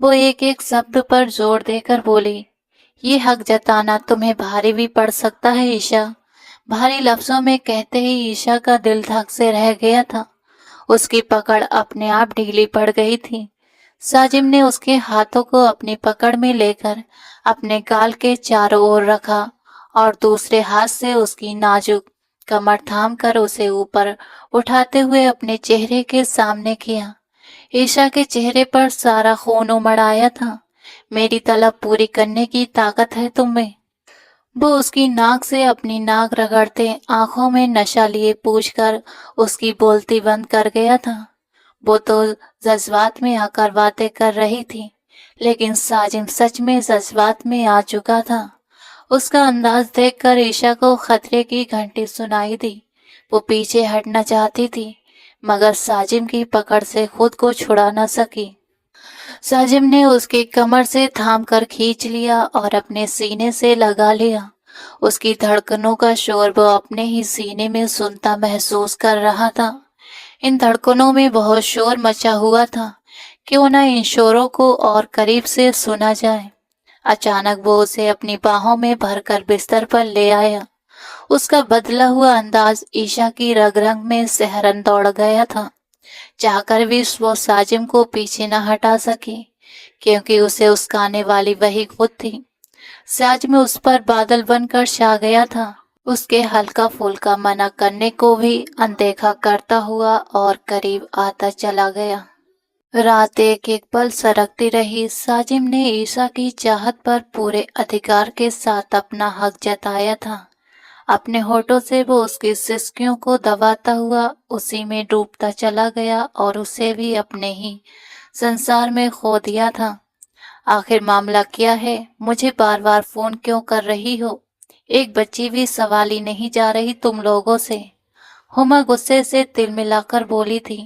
वो एक एक शब्द पर जोर देकर बोली। ये हक जताना तुम्हें भारी भी पड़ सकता है ईशा। भारी लफ्जों में कहते ही ईशा का दिल धक से रह गया था। उसकी पकड़ अपने आप ढीली पड़ गई थी। साजिम ने उसके हाथों को अपनी पकड़ में लेकर अपने गाल के चारों ओर रखा और दूसरे हाथ से उसकी नाजुक कमर थाम कर उसे ऊपर उठाते हुए अपने चेहरे के सामने किया। ईशा के चेहरे पर सारा खून उमड़ आया था। मेरी तलब पूरी करने की ताकत है तुम में? वो उसकी नाक से अपनी नाक रगड़ते आंखों में नशा लिए पूछकर उसकी बोलती बंद कर गया था। वो तो जज्बात में आकर बातें कर रही थी, लेकिन साजिम सच में जज्बात में आ चुका था। उसका अंदाज देखकर ईशा को खतरे की घंटी सुनाई दी। वो पीछे हटना चाहती थी, मगर साजिम की पकड़ से खुद को छुड़ा न सकी। साजिम ने उसकी कमर से थाम कर खींच लिया और अपने सीने से लगा लिया। उसकी धड़कनों का शोर वो अपने ही सीने में सुनता महसूस कर रहा था। इन धड़कनों में बहुत शोर मचा हुआ था। क्यों न इन शोरों को और करीब से सुना जाए। अचानक वो उसे अपनी बाहों में भरकर बिस्तर पर ले आया। उसका बदला हुआ अंदाज ईशा की रग रग में सिहरन दौड़ गया था। चाहकर भी वो साजिम को पीछे न हटा सकी, क्योंकि उसे उस्काने वाली वही खुद थी। साजिम उस पर बादल बनकर छा गया था, उसके हल्का फुल्का मना करने को भी अनदेखा करता हुआ और करीब आता चला गया। रात एक एक पल सरकती रही। साजिम ने ईशा की चाहत पर पूरे अधिकार के साथ अपना हक जताया था। अपने होठों से वो उसकी सिसकियों को दबाता हुआ उसी में डूबता चला गया और उसे भी अपने ही संसार में खो दिया था। आखिर मामला क्या है? मुझे बार बार फोन क्यों कर रही हो? एक बच्ची भी सवाल ही नहीं जा रही तुम लोगों से। हुमा गुस्से से तिल मिलाकर बोली थी।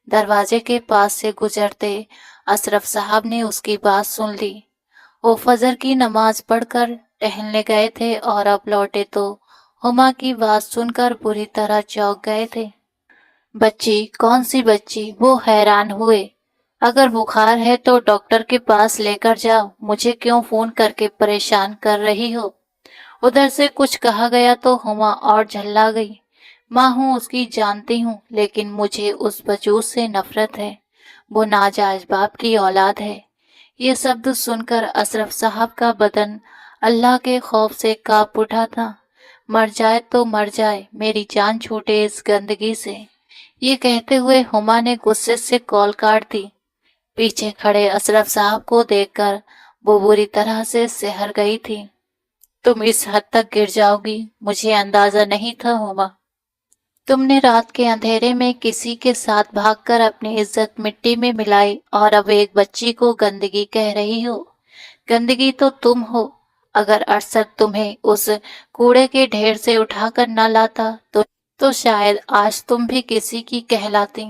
दरवाजे के पास से गुजरते अशरफ साहब ने उसकी बात सुन ली। वो फजर की नमाज पढ़कर टहलने गए थे और अब लौटे तो हुमा की बात सुनकर बुरी तरह चौंक गए थे। बच्ची? कौन सी बच्ची? वो हैरान हुए। अगर बुखार है तो डॉक्टर के पास लेकर जाओ, मुझे क्यों फोन करके परेशान कर रही हो? उधर से कुछ कहा गया तो हुमा और झल्ला गई। माँ हूँ उसकी जानती हूँ, लेकिन मुझे उस वजूद से नफरत है। वो नाजायज बाप की औलाद है। ये शब्द सुनकर अशरफ साहब का बदन अल्लाह के खौफ से कांप उठा था। मर जाए तो मर जाए, मेरी जान छूटे इस गंदगी से। ये कहते हुए हुमा ने गुस्से से कॉल काट दी। पीछे खड़े अशरफ साहब को देखकर वो बुरी तरह से सिहर गई थी। तुम इस हद तक गिर जाओगी, मुझे अंदाजा नहीं था हुमा। तुमने रात के अंधेरे में किसी के साथ भागकर अपनी इज्जत मिट्टी में मिलाई और अब एक बच्ची को गंदगी कह रही हो। गंदगी तो तुम हो। अगर अरशद तुम्हें उस कूड़े के ढेर से उठाकर न लाता तो शायद आज तुम भी किसी की कहलाती।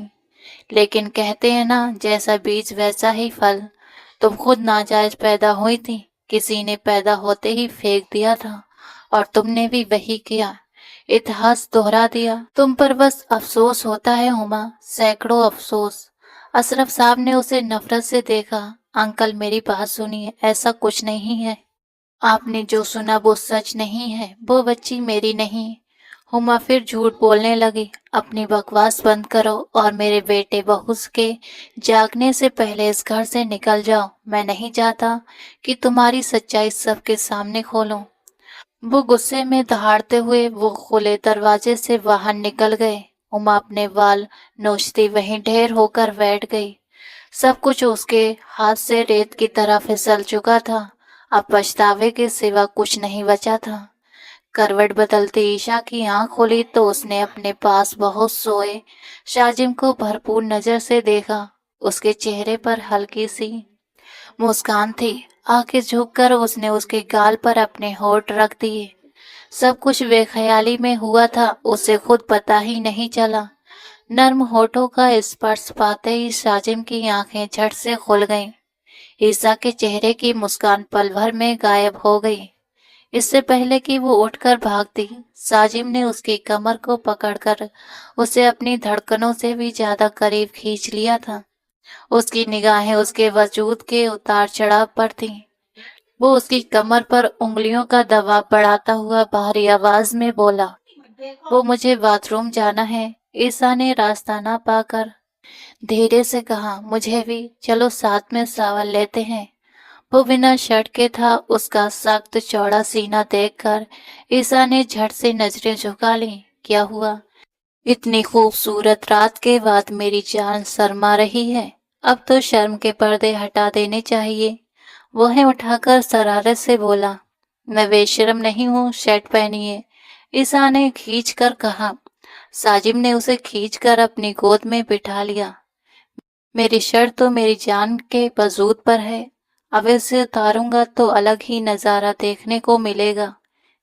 लेकिन कहते हैं ना, जैसा बीज वैसा ही फल। तुम खुद नाजायज पैदा हुई थी, किसी ने पैदा होते ही फेंक दिया था और तुमने भी वही किया। इतिहास दोहरा दिया। तुम पर बस अफसोस होता है हुमा, सैकड़ों अफसोस। अशरफ साहब ने उसे नफरत से देखा। अंकल मेरी बात सुनिए, ऐसा कुछ नहीं है। आपने जो सुना वो सच नहीं है। वो बच्ची मेरी नहीं। हुमा फिर झूठ बोलने लगी। अपनी बकवास बंद करो और मेरे बेटे बहू के जागने से पहले इस घर से निकल जाओ। मैं नहीं चाहता कि तुम्हारी सच्चाई सबके सामने खोलूं। वो गुस्से में दहाड़ते हुए वो खुले दरवाजे से बाहर निकल गए। उमा अपने बाल नोचती वहीं ढेर होकर बैठ गई। सब कुछ उसके हाथ से रेत की तरह फिसल चुका था। अब पछतावे के सिवा कुछ नहीं बचा था। करवट बदलती ईशा की आंख खोली तो उसने अपने पास बहुत सोए शाजिम को भरपूर नजर से देखा। उसके चेहरे पर हल्की सी मुस्कान थी। आंखें झुककर उसने उसके गाल पर अपने होठ रख दिए। सब कुछ बेख्याली में हुआ था, उसे खुद पता ही नहीं चला। नर्म होठों का स्पर्श पाते ही साजिम की आंखें झट से खुल गईं। ईसा के चेहरे की मुस्कान पल भर में गायब हो गई। इससे पहले कि वो उठकर भागती, साजिम ने उसकी कमर को पकड़कर उसे अपनी धड़कनों से भी ज्यादा करीब खींच लिया था। उसकी निगाहें उसके वजूद के उतार चढ़ाव पर थीं। वो उसकी कमर पर उंगलियों का दबाव बढ़ाता हुआ भारी आवाज में बोला, वो मुझे बाथरूम जाना है। ईसा ने रास्ता ना पाकर धीरे से कहा, मुझे भी, चलो साथ में शावर लेते हैं। वो बिना शर्ट के था। उसका सख्त चौड़ा सीना देखकर ईसा ने झट से नजरें झुका ली। क्या हुआ? इतनी खूबसूरत रात के बाद मेरी जान शर्मा रही है। अब तो शर्म के पर्दे हटा देने चाहिए। वह उठाकर शरारत से बोला, मैं बेशर्म नहीं हूँ, शर्ट पहनिए। ईसा ने खींच कर कहा। साजिम ने उसे खींचकर अपनी गोद में बिठा लिया। मेरी शर्ट तो मेरी जान के वजूद पर है। अब इसे उतारूंगा तो अलग ही नजारा देखने को मिलेगा,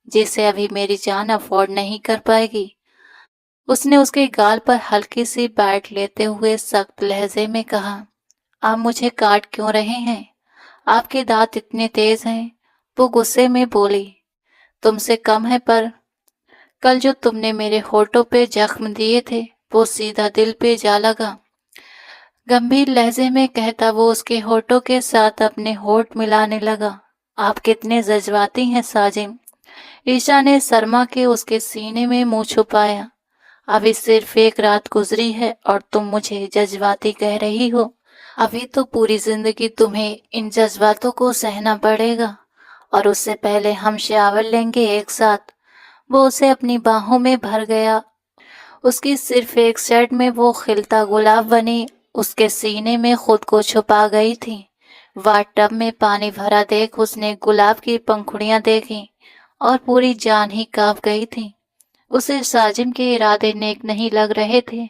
जिसे अभी मेरी जान अफोर्ड नहीं कर पाएगी। उसने उसके गाल पर हल्की सी बैट लेते हुए सख्त लहजे में कहा, आप मुझे काट क्यों रहे हैं? आपके दांत इतने तेज हैं। वो गुस्से में बोली, तुमसे कम है, पर कल जो तुमने मेरे होठों पे जख्म दिए थे वो सीधा दिल पे जा लगा। गंभीर लहजे में कहता वो उसके होठों के साथ अपने होठ मिलाने लगा। आप कितने जज्बाती हैं साजिम। ईशा ने शर्मा के उसके सीने में मुंह छुपाया। अभी सिर्फ एक रात गुजरी है और तुम मुझे जज्बाती कह रही हो। अभी तो पूरी जिंदगी तुम्हें इन जज्बातों को सहना पड़ेगा और उससे पहले हम शावर लेंगे एक साथ। वो उसे अपनी बाहों में भर गया। उसकी सिर्फ एक शर्ट में वो खिलता गुलाब बनी उसके सीने में खुद को छुपा गई थी। वाट टब में पानी भरा देख उसने गुलाब की पंखुड़ियां देखी और पूरी जान ही कांप गई थी। उसे साजिम के इरादे नेक नहीं लग रहे थे।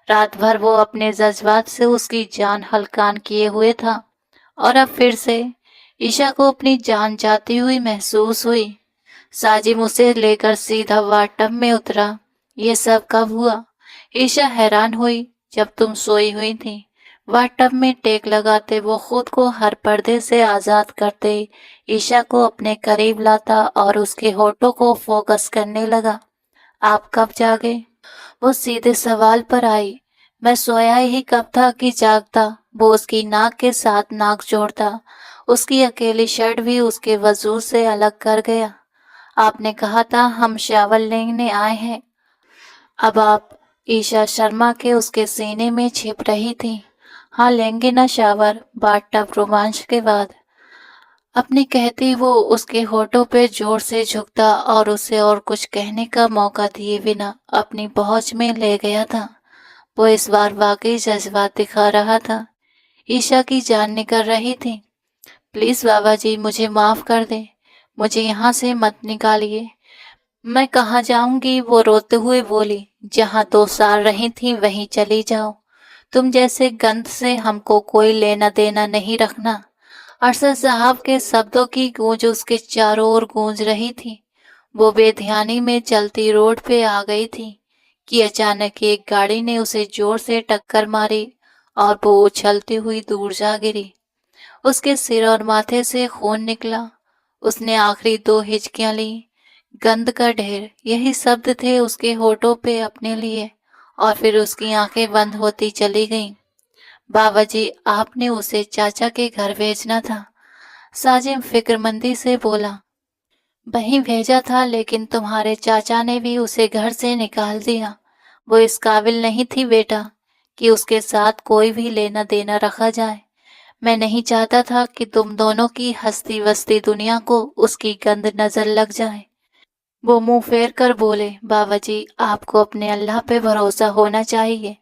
रात भर वो अपने जज्बात से उसकी जान हलकान किए हुए था और अब फिर से ईशा को अपनी जान जाती हुई महसूस हुई। साजिम उसे लेकर सीधा वाटम में उतरा। ये सब कब हुआ? ईशा हैरान हुई। जब तुम सोई हुई थी। वाटम में टेक लगाते वो खुद को हर पर्दे से आजाद करते ईशा को अपने करीब लाता और उसके होठों को फोकस करने लगा। आप कब जागे? वो सीधे सवाल पर आई। मैं सोया ही कब था कि जागता। वो उसकी नाक के साथ नाक जोड़ता। उसकी अकेली शर्ट भी उसके वजूद से अलग कर गया। आपने कहा था हम शावर लेने आए हैं। अब आप ईशा शर्मा के उसके सीने में छिप रही थी। हाँ, लेंगे ना शावर, बाथ टब रोमांच के बाद। अपनी कहती वो उसके होठों पे जोर से झुकता और उसे और कुछ कहने का मौका दिए बिना अपनी पहुंच में ले गया था। वो इस बार वाकई जज्बात दिखा रहा था। ईशा की जान निकल रही थी। प्लीज बाबा जी, मुझे माफ कर दे, मुझे यहाँ से मत निकालिए। मैं कहाँ जाऊंगी, वो रोते हुए बोली। जहाँ 2 साल रही थी वहीं चली जाओ। तुम जैसे गंध से हमको कोई लेना देना नहीं रखना। अरशद साहब के शब्दों की गूंज उसके चारों ओर गूंज रही थी। वो बेध्यानी में चलती रोड पे आ गई थी कि अचानक एक गाड़ी ने उसे जोर से टक्कर मारी और वो उछलती हुई दूर जा गिरी। उसके सिर और माथे से खून निकला। उसने आखिरी 2 हिचकियां ली। गंध का ढेर, यही शब्द थे उसके होठों पे अपने लिए। और फिर उसकी आंखें बंद होती चली गईं। बाबा जी, आपने उसे चाचा के घर भेजना था, साजिम फिक्रमंदी से बोला। वहीं भेजा था, लेकिन तुम्हारे चाचा ने भी उसे घर से निकाल दिया। वो इस काबिल नहीं थी बेटा कि उसके साथ कोई भी लेना देना रखा जाए। मैं नहीं चाहता था कि तुम दोनों की हंसती वसती दुनिया को उसकी गंद नजर लग जाए। वो मुंह फेर कर बोले, बाबा जी, आपको अपने अल्लाह पे भरोसा होना चाहिए।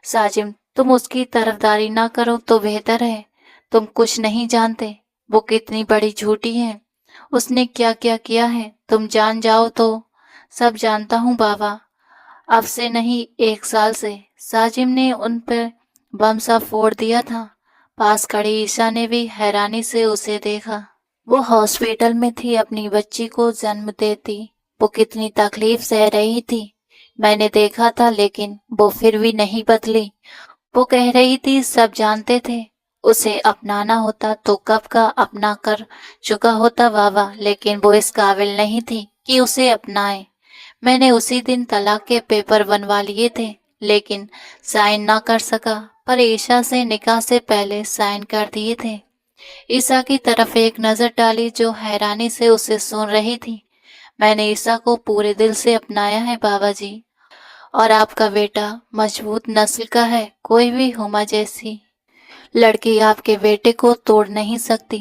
साजिम, तुम उसकी तरफदारी ना करो तो बेहतर है। तुम कुछ नहीं जानते वो कितनी बड़ी झूठी है। उसने क्या क्या किया है तुम जान जाओ तो। सब जानता हूँ बाबा, अब से नहीं 1 साल से। साजिम ने उन पर बम सा फोड़ दिया था। पास खड़ी ईशा ने भी हैरानी से उसे देखा। वो हॉस्पिटल में थी, अपनी बच्ची को जन्म देती। वो कितनी तकलीफ सह रही थी मैंने देखा था, लेकिन वो फिर भी नहीं बदली। वो कह रही थी सब जानते थे, उसे अपनाना होता तो कब का अपना कर चुका होता बाबा, लेकिन वो इस काबिल नहीं थी कि उसे अपनाए। मैंने उसी दिन तलाक के पेपर बनवा लिए थे, लेकिन साइन ना कर सका, पर ईशा से निकाह से पहले साइन कर दिए थे। ईशा की तरफ एक नजर डाली जो हैरानी से उसे सुन रही थी। मैंने ईशा को पूरे दिल से अपनाया है बाबा जी, और आपका बेटा मजबूत नस्ल का है। कोई भी हुमा जैसी लड़की आपके बेटे को तोड़ नहीं सकती।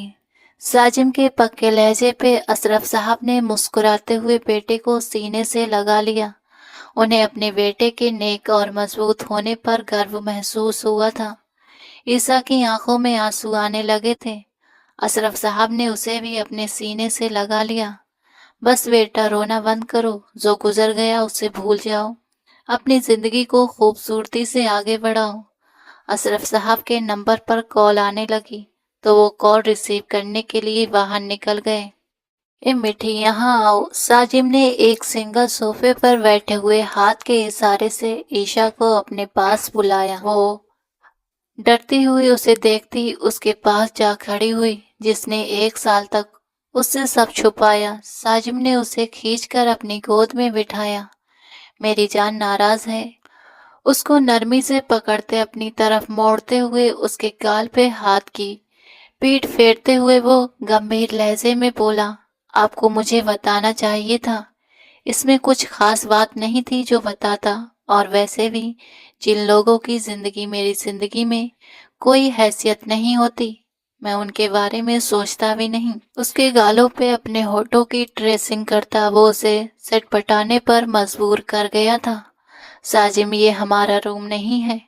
साजिम के पक्के लहजे पे अशरफ साहब ने मुस्कुराते हुए बेटे को सीने से लगा लिया। उन्हें अपने बेटे के नेक और मजबूत होने पर गर्व महसूस हुआ था। ईसा की आंखों में आंसू आने लगे थे। अशरफ साहब ने उसे भी अपने सीने से लगा लिया। बस बेटा, रोना बंद करो, जो गुजर गया उसे भूल जाओ, अपनी जिंदगी को खूबसूरती से आगे बढ़ाओ। अशरफ साहब के नंबर पर कॉल आने लगी तो वो कॉल रिसीव करने के लिए बाहर निकल गए। ए मिठी, यहाँ आओ। साजिम ने एक सिंगल सोफे पर बैठे हुए हाथ के इशारे से ईशा को अपने पास बुलाया। वो डरती हुई उसे देखती उसके पास जा खड़ी हुई, जिसने 1 साल तक उससे सब छुपाया। साजिम ने उसे खींचकर अपनी गोद में बिठाया। मेरी जान नाराज है। उसको नरमी से पकड़ते अपनी तरफ मोड़ते हुए उसके गाल पे हाथ की पीठ फेरते हुए वो गंभीर लहजे में बोला, आपको मुझे बताना चाहिए था। इसमें कुछ खास बात नहीं थी जो बताता, और वैसे भी जिन लोगों की जिंदगी मेरी जिंदगी में कोई हैसियत नहीं होती, मैं उनके बारे में सोचता भी नहीं। उसके गालों पे अपने होठों की ट्रेसिंग करता वो उसे सटपटाने पर मजबूर कर गया था। साजिम, ये हमारा रूम नहीं है।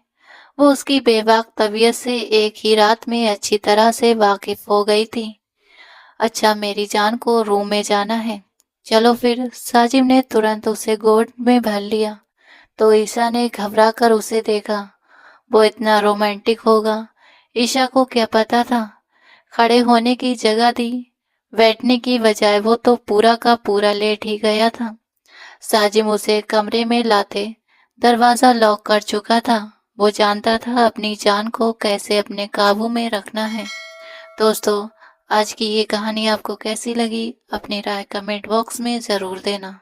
वो उसकी बेबाक तबीयत से एक ही रात में अच्छी तरह से वाकिफ हो गई थी। अच्छा, मेरी जान को रूम में जाना है, चलो फिर। साजिम ने तुरंत उसे गोद में भर लिया तो ईशा ने घबरा कर उसे देखा। वो इतना रोमांटिक होगा, ईशा को क्या पता था। खड़े होने की जगह दी, बैठने की बजाय वो तो पूरा का पूरा लेट ही गया था। साजिम उसे कमरे में लाते दरवाजा लॉक कर चुका था। वो जानता था अपनी जान को कैसे अपने काबू में रखना है। दोस्तों, आज की ये कहानी आपको कैसी लगी, अपनी राय कमेंट बॉक्स में ज़रूर देना।